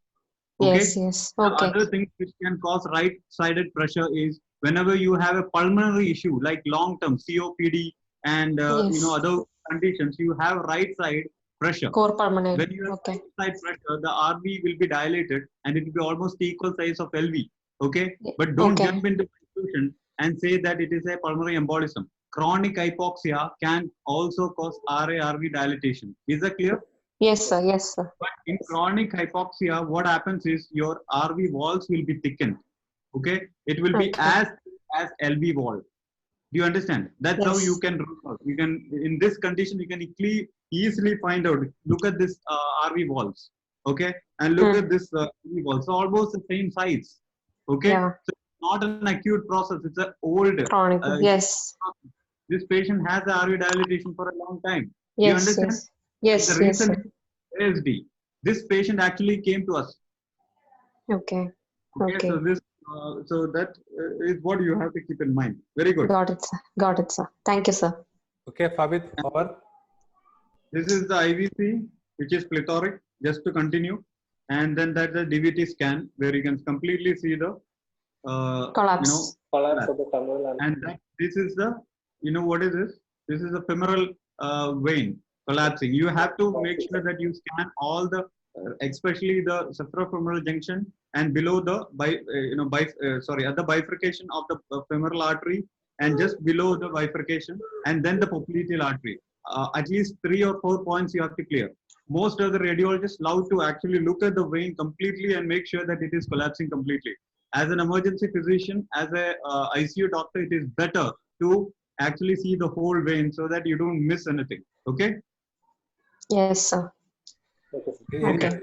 Yes. okay? Yes. The Okay. other thing which can cause right-sided pressure is whenever you have a pulmonary issue like long-term COPD and Yes. other conditions, you have right-side pressure. Core pulmonary. When you have Okay. right side pressure, the RV will be dilated and it will be almost equal size of LV. Okay, but don't Okay. jump into conclusion and say that it is a pulmonary embolism. Chronic hypoxia can also cause RA-RV dilatation. Is that clear? Yes, sir. Yes, sir. But in chronic hypoxia, what happens is your RV walls will be thickened. Okay, it will be Okay. as LV wall. Do you understand? That's how you Yes. can rule out. You can, in this condition, you can easily find out. Look at this RV walls, okay, and look at this RV walls. So almost the same size, okay. Yeah. So it's not an acute process. It's an old. Chronic. Yes. This patient has the RV dilatation for a long time. Do you Yes. understand? Yes. Yes. The Yes, reason sir. is ASD. This patient actually came to us. Okay. Okay, Okay. so this, so that is what you have to keep in mind. Very good. Got it, sir. Got it, sir. Thank you, sir. Okay, Fabit, over. This is the IVC, which is plethoric, just to continue. And then that's the DVT scan, where you can completely see the, Collapse. Collapse of the femoral and that, this is the, what is this? This is the femoral vein collapsing. You have to make sure that you scan all the, especially the sephrofemoral junction and below the, at the bifurcation of the femoral artery and just below the bifurcation, and then the popliteal artery. At least 3 or 4 points you have to clear. Most of the radiologists love to actually look at the vein completely and make sure that it is collapsing completely. As an emergency physician, as a ICU doctor, it is better to actually see the whole vein so that you don't miss anything. Okay? Yes, sir. Okay.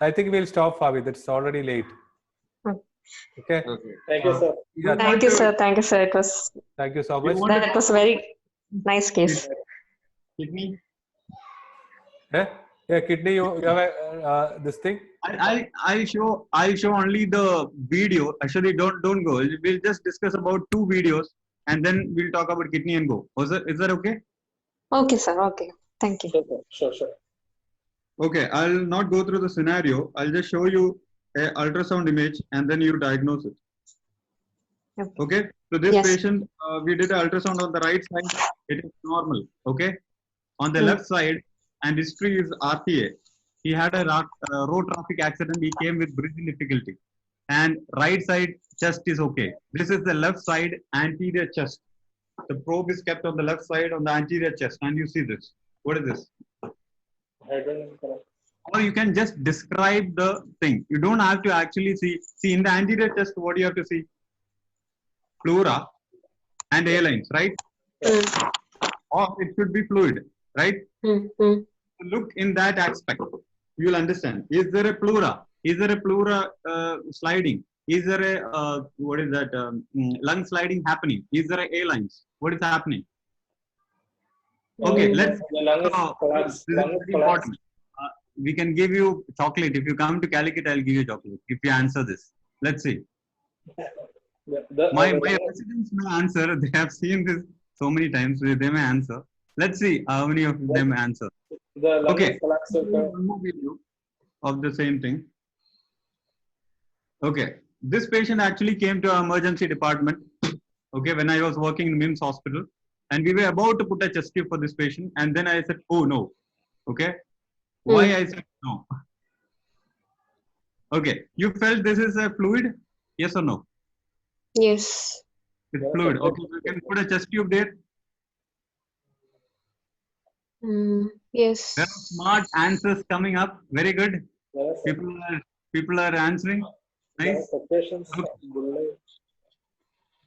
I think we'll stop, Fabit. It's already late. Okay. Thank you, sir. Yeah, Thank you, sir. Thank you, sir. It was thank you so much. that was a very nice case. Kidney? Eh? Yeah, kidney, you have a, this thing? I'll show only the video. Actually, don't go. We'll just discuss about 2 videos and then we'll talk about kidney and go. Is that okay? Okay, sir. Okay. Thank you. Sure. Okay, I'll not go through the scenario. I'll just show you a ultrasound image and then you diagnose it. Okay, so this patient, we did an ultrasound on the right side. It is normal. Okay, on the left side, and history is RTA. He had a road traffic accident. He came with breathing difficulty. And right side chest is okay. This is the left side anterior chest. The probe is kept on the left side on the anterior chest. And you see this. What is this? Or you can just describe the thing. You don't have to actually see. See, in the anterior chest, what do you have to see? Pleura and A lines, right? Or it should be fluid, right? Look in that aspect. You will understand. Is there a pleura? Is there a pleura sliding? Is there a, what is that, lung sliding happening? Is there a lines? What is happening? Okay, let's, The lung is collapsed. this is very important. We can give you chocolate. If you come to Calicut, I'll give you chocolate. If you answer this. Let's see. My residents may answer. They have seen this so many times. They may answer. Let's see how many of them answer. The lung Okay. is collapsed. One more video of the same thing. Okay. This patient actually came to our emergency department. Okay. When I was working in MIMS hospital, and we were about to put a chest tube for this patient, and then I said, "Oh no." Okay. Why I said no? Okay. You felt this is a fluid? Yes or no? Yes. It's fluid. Okay. You can put a chest tube there. Yes. There are smart answers coming up. Very good. People are answering. Nice.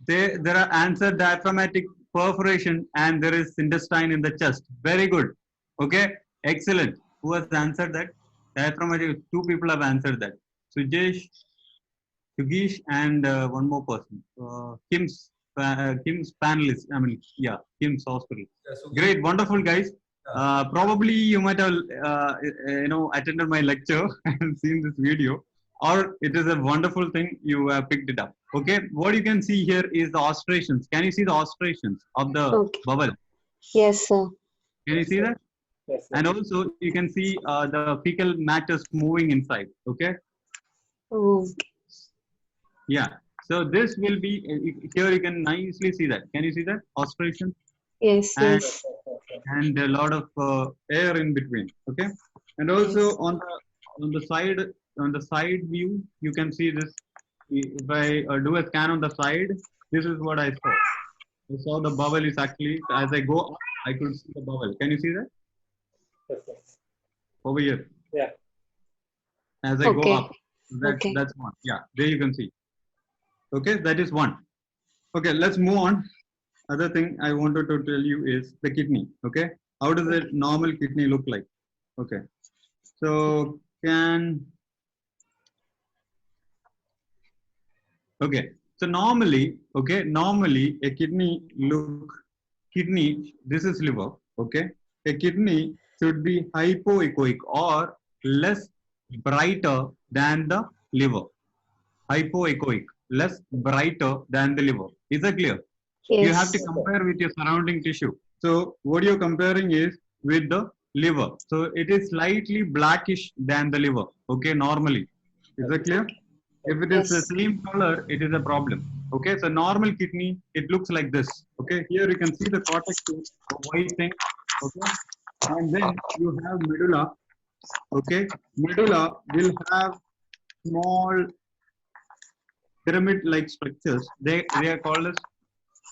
There are answer diaphragmatic perforation and there is intestine in the chest. Very good. Okay. Excellent. Who has answered that? Diaphragmatic. 2 people have answered that. Sujesh, Sugeesh, and one more person. Kim's Kim's panelist. I mean, yeah, Kim's hospital. Great, wonderful guys. Probably you might have attended my lecture and seen this video, or it is a wonderful thing you have picked it up. Okay, what you can see here is the oscillations. Can you see the oscillations of the Okay. bubble? Yes, sir. Can you see that? Yes, sir. And also you can see the fecal matters moving inside. Okay. Okay. Yeah. So this will be here. You can nicely see that. Can you see that oscillation? Yes, And, yes. and a lot of air in between. Okay. And also Yes. on the side view, you can see this. If I do a scan on the side, this is what I saw. I saw the bubble is actually, as I go up, I could see the bubble. Can you see that? Yes, sir. Over here. Yeah. As I go Okay. up. Okay. That's one. Yeah, there you can see. Okay, that is one. Okay, let's move on. Other thing I wanted to tell you is the kidney. Okay, how does a normal kidney look like? Okay, so so normally a kidney, this is liver. Okay, a kidney should be hypoechoic or less brighter than the liver. Hypoechoic, less brighter than the liver. Is that clear? You have to Yes. compare with your surrounding tissue. So what you're comparing is with the liver. So it is slightly blackish than the liver. Okay, normally. Is that clear? If it is the Yes. same color, it is a problem. Okay, so normal kidney, it looks like this. Okay, here you can see the cortex is a white thing. Okay, and then you have medulla. Okay, medulla will have small pyramid-like structures. They are called as,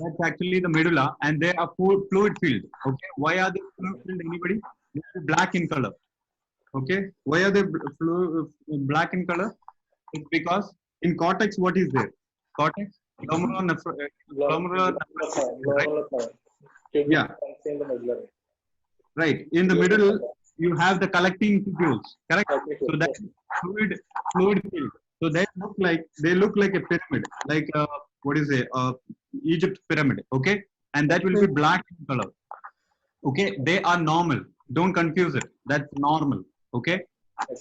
that's actually the medulla, and they are fluid filled. Okay, why are they fluid filled? Anybody? They are black in color. Okay, why are they black in color? It's because in cortex, what is there? Cortex, glomerular, right? Yeah. Right. In the middle, you have the collecting tubules. Correct. So that is fluid filled. So they look like a pyramid, like what is it? Egypt pyramid. Okay, and that will be black in color. Okay, they are normal. Don't confuse it. That's normal. Okay,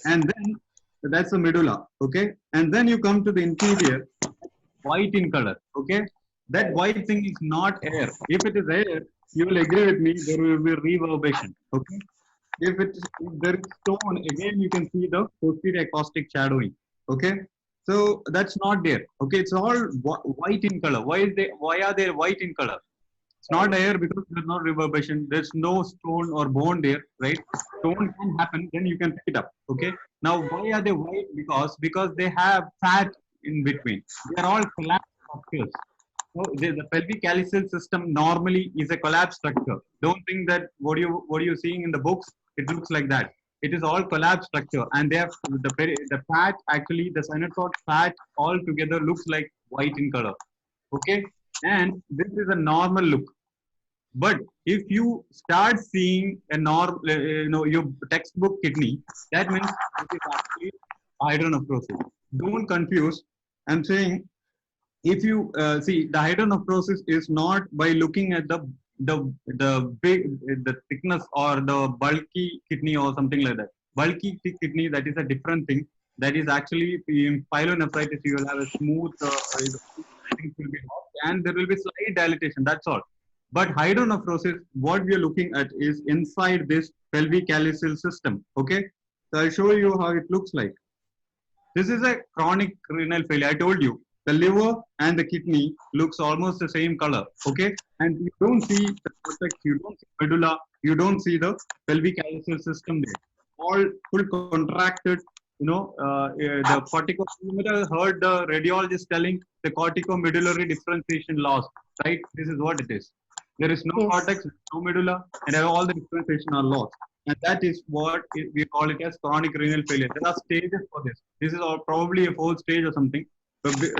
and then that's the medulla. Okay, and then you come to the interior, white in color. Okay, that white thing is not air. If it is air, you will agree with me. There will be reverberation. Okay, if there is stone, again you can see the posterior acoustic shadowing. Okay, so that's not there. Okay, it's all white in color. Why are they white in color? It's not air because there's no reverberation. There's no stone or bone there, right? Stone can happen, then you can pick it up. Okay. Now, why are they white? Because they have fat in between. They are all collapsed structures. So the pelvic calyceal system normally is a collapsed structure. Don't think that what you're seeing in the books, it looks like that. It is all collapsed structure, and they have the fat, actually the synaptic fat all together looks like white in color. Okay, and this is a normal look. But if you start seeing a your textbook kidney, that means it is actually hydronephrosis. Don't confuse. I'm saying if you see, the hydronephrosis is not by looking at the thickness or the bulky kidney or something like that. Bulky kidney, that is a different thing. That is actually in pyelonephritis. You will have a smooth and there will be slight dilatation. That's all. But hydronephrosis, what we are looking at is inside this pelvic calyceal system. Okay, so I'll show you how it looks like. This is a chronic renal failure. I told you the liver and the kidney looks almost the same color. Okay, and you don't see the cortex, you don't see medulla, you don't see the pelvic calyceal system there. All full contracted. The cortico. You might have heard the radiologist telling the corticomedullary differentiation loss. Right? This is what it is. There is no cortex, no medulla, and all the differentiation are lost. And that is what we call it as chronic renal failure. There are stages for this. This is probably a 4th stage or something. But you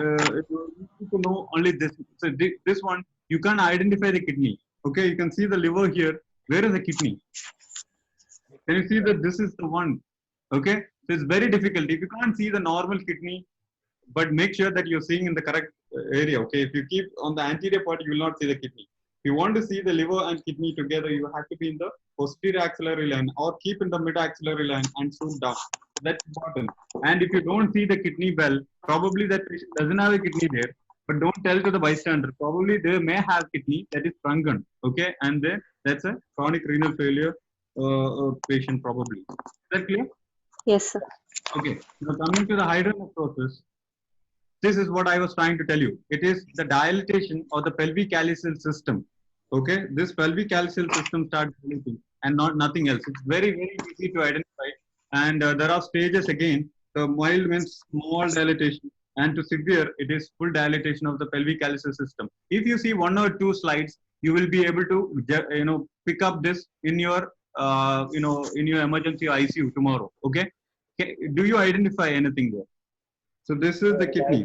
need to know only this. So this one, you can't identify the kidney. Okay, you can see the liver here. Where is the kidney? Can you see that this is the one? Okay, so it's very difficult. If you can't see the normal kidney, but make sure that you're seeing in the correct area. Okay, if you keep on the anterior part, you will not see the kidney. If you want to see the liver and kidney together, you have to be in the posterior axillary line or keep in the mid axillary line and zoom down. That's important. And if you don't see the kidney well, probably that patient doesn't have a kidney there, but don't tell to the bystander. Probably they may have kidney that is shrunken. Okay, and then that's a chronic renal failure patient probably. Is that clear? Yes, sir. Okay. Now coming to the hydronephrosis, this is what I was trying to tell you. It is the dilatation of the pelvic calyceal system. Okay, this pelvic calyceal system starts dilating and nothing else. It's very, very easy to identify. And there are stages again. The mild means small dilatation, and to severe, it is full dilatation of the pelvic calyceal system. If you see 1 or 2 slides, you will be able to pick up this in your in your emergency ICU tomorrow. Okay, do you identify anything there? So this is the kidney.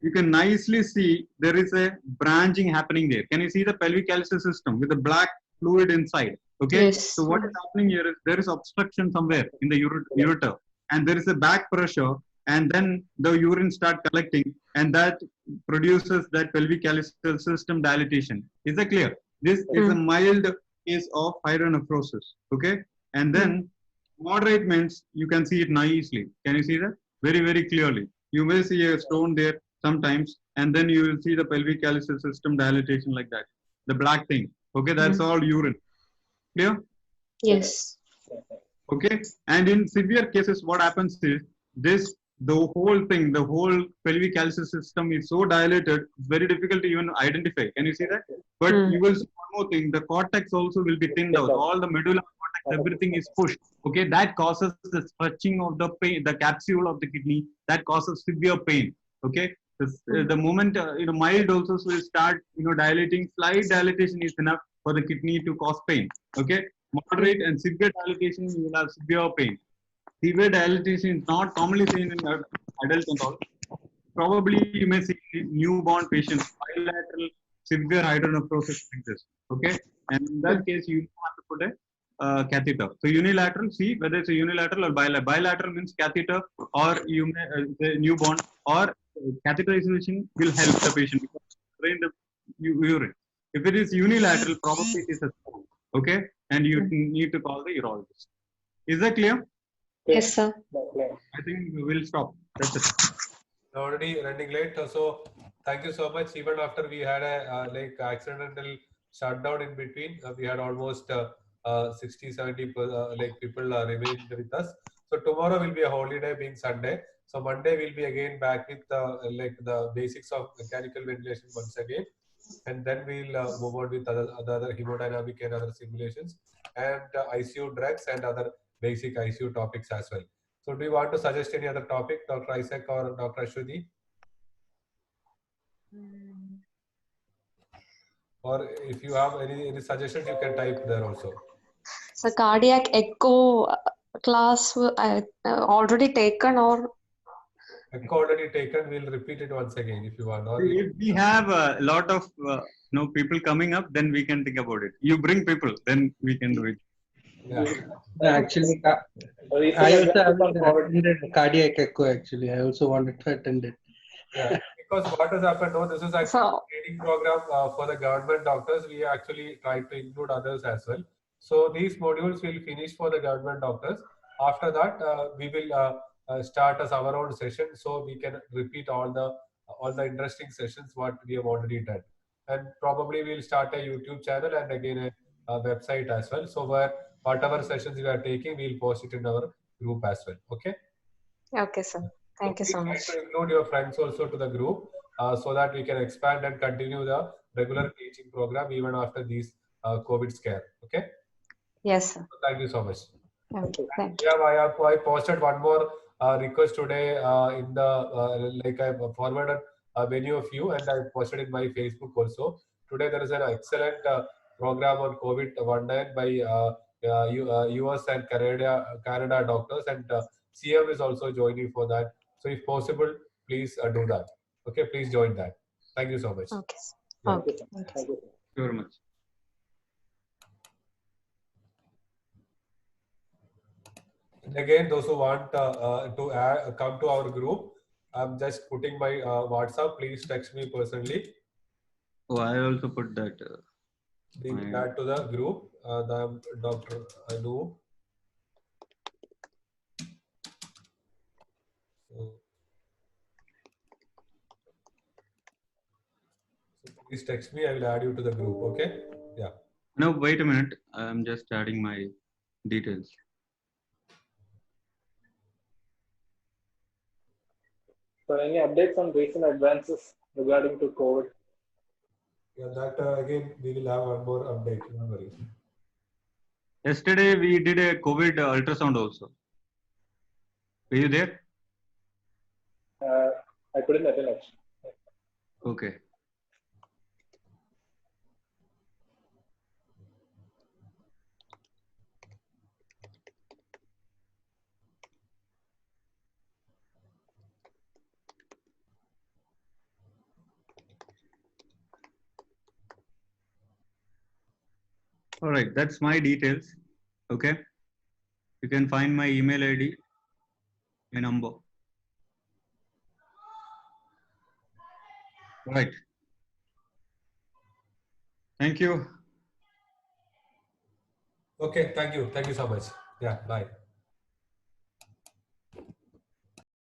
You can nicely see there is a branching happening there. Can you see the pelvic calyceal system with the black fluid inside? Okay. Yes. So what is happening here is there is obstruction somewhere in the ureter, and there is a back pressure, and then the urine start collecting, and that produces that pelvic calyceal system dilatation. Is that clear? This is a mild case of hydronephrosis. Okay. And then moderate means you can see it nicely. Can you see that? Very, very clearly. You will see a stone there sometimes, and then you will see the pelvic calyceal system dilatation like that. The black thing. Okay, that's all urine. Clear? Yes. Okay. And in severe cases, what happens is the whole pelvic calyceal system is so dilated, it's very difficult to even identify. Can you see that? But you will see one more thing. The cortex also will be thinned out. All the medulla cortex, everything is pushed. Okay, that causes the stretching of the pain, the capsule of the kidney. That causes severe pain. Okay, the moment mild also will start dilating. Slight dilatation is enough for the kidney to cause pain. Okay, moderate and severe dilatation, you will have severe pain. Severe dilatation is not commonly seen in adults and all. Probably you may see newborn patients, bilateral severe hydronephrosis like this. Okay, and in that case you have to put a catheter. So unilateral, see whether it's a unilateral or bilateral. Bilateral means catheter, or you may say newborn, or catheterization will help the patient because drain the urine. If it is unilateral, probably it is a stone. Okay, and you need to call the urologist. Is that clear? Yes, sir. I think we will stop. That's it. Already running late, so thank you so much. Even after we had a accidental shutdown in between, we had almost 60-70 people remained with us. So tomorrow will be a holiday, being Sunday. So Monday we'll be again back with the basics of mechanical ventilation once again, and then we'll move on with other hemodynamic and other simulations and ICU drugs and other basic ICU topics as well. So do you want to suggest any other topic, Dr. Isaac or Dr. Ashwini? Or if you have any suggestions, you can type there also. So cardiac echo class already taken, or Echo already taken, we'll repeat it once again if you want. Or If we have a lot of people coming up, then we can think about it. You bring people, then we can do it. yeah. Actually, I also attended cardiac echo. Actually, I also wanted to attend it. Yeah, because what has happened, no, this is actually So- a training program for the government doctors. We actually try to include others as well. So these modules will finish for the government doctors. After that, we will start as our own session, so we can repeat all the interesting sessions what we have already done. And probably we'll start a YouTube channel and again a website as well. So where whatever sessions we are taking, we'll post it in our group as well. Okay. okay, sir. Thank you so Please much. try to include your friends also to the group so that we can expand and continue the regular teaching program even after these COVID scare. Okay. Yes, sir. So thank you so much. Okay, thank you. Yeah, I posted one more request today in the I forwarded many of you, and I posted in my Facebook also. Today there is an excellent program on COVID-19 by US and Canada doctors, and CM is also joining for that. So if possible, please do that. Okay, please join that. Thank you so much. Okay, sir. Yeah. Okay, thank you, sir. Thank you very much. And again, those who want to come to our group, I'm just putting my WhatsApp. Please text me personally. Oh, I also put that. Add to the group. The Dr. Anu. So please text me. I will add you to the group. Okay. Yeah. No, wait a minute. I'm just adding my details. So any updates on recent advances regarding to COVID? Yeah, that again we will have one more update. Don't worry. Yesterday we did a COVID ultrasound also. Were you there? I couldn't attend actually. Okay. All right, that's my details. Okay. You can find my email ID, my number. All right. Thank you. Okay. Thank you. Thank you so much. Yeah. Bye.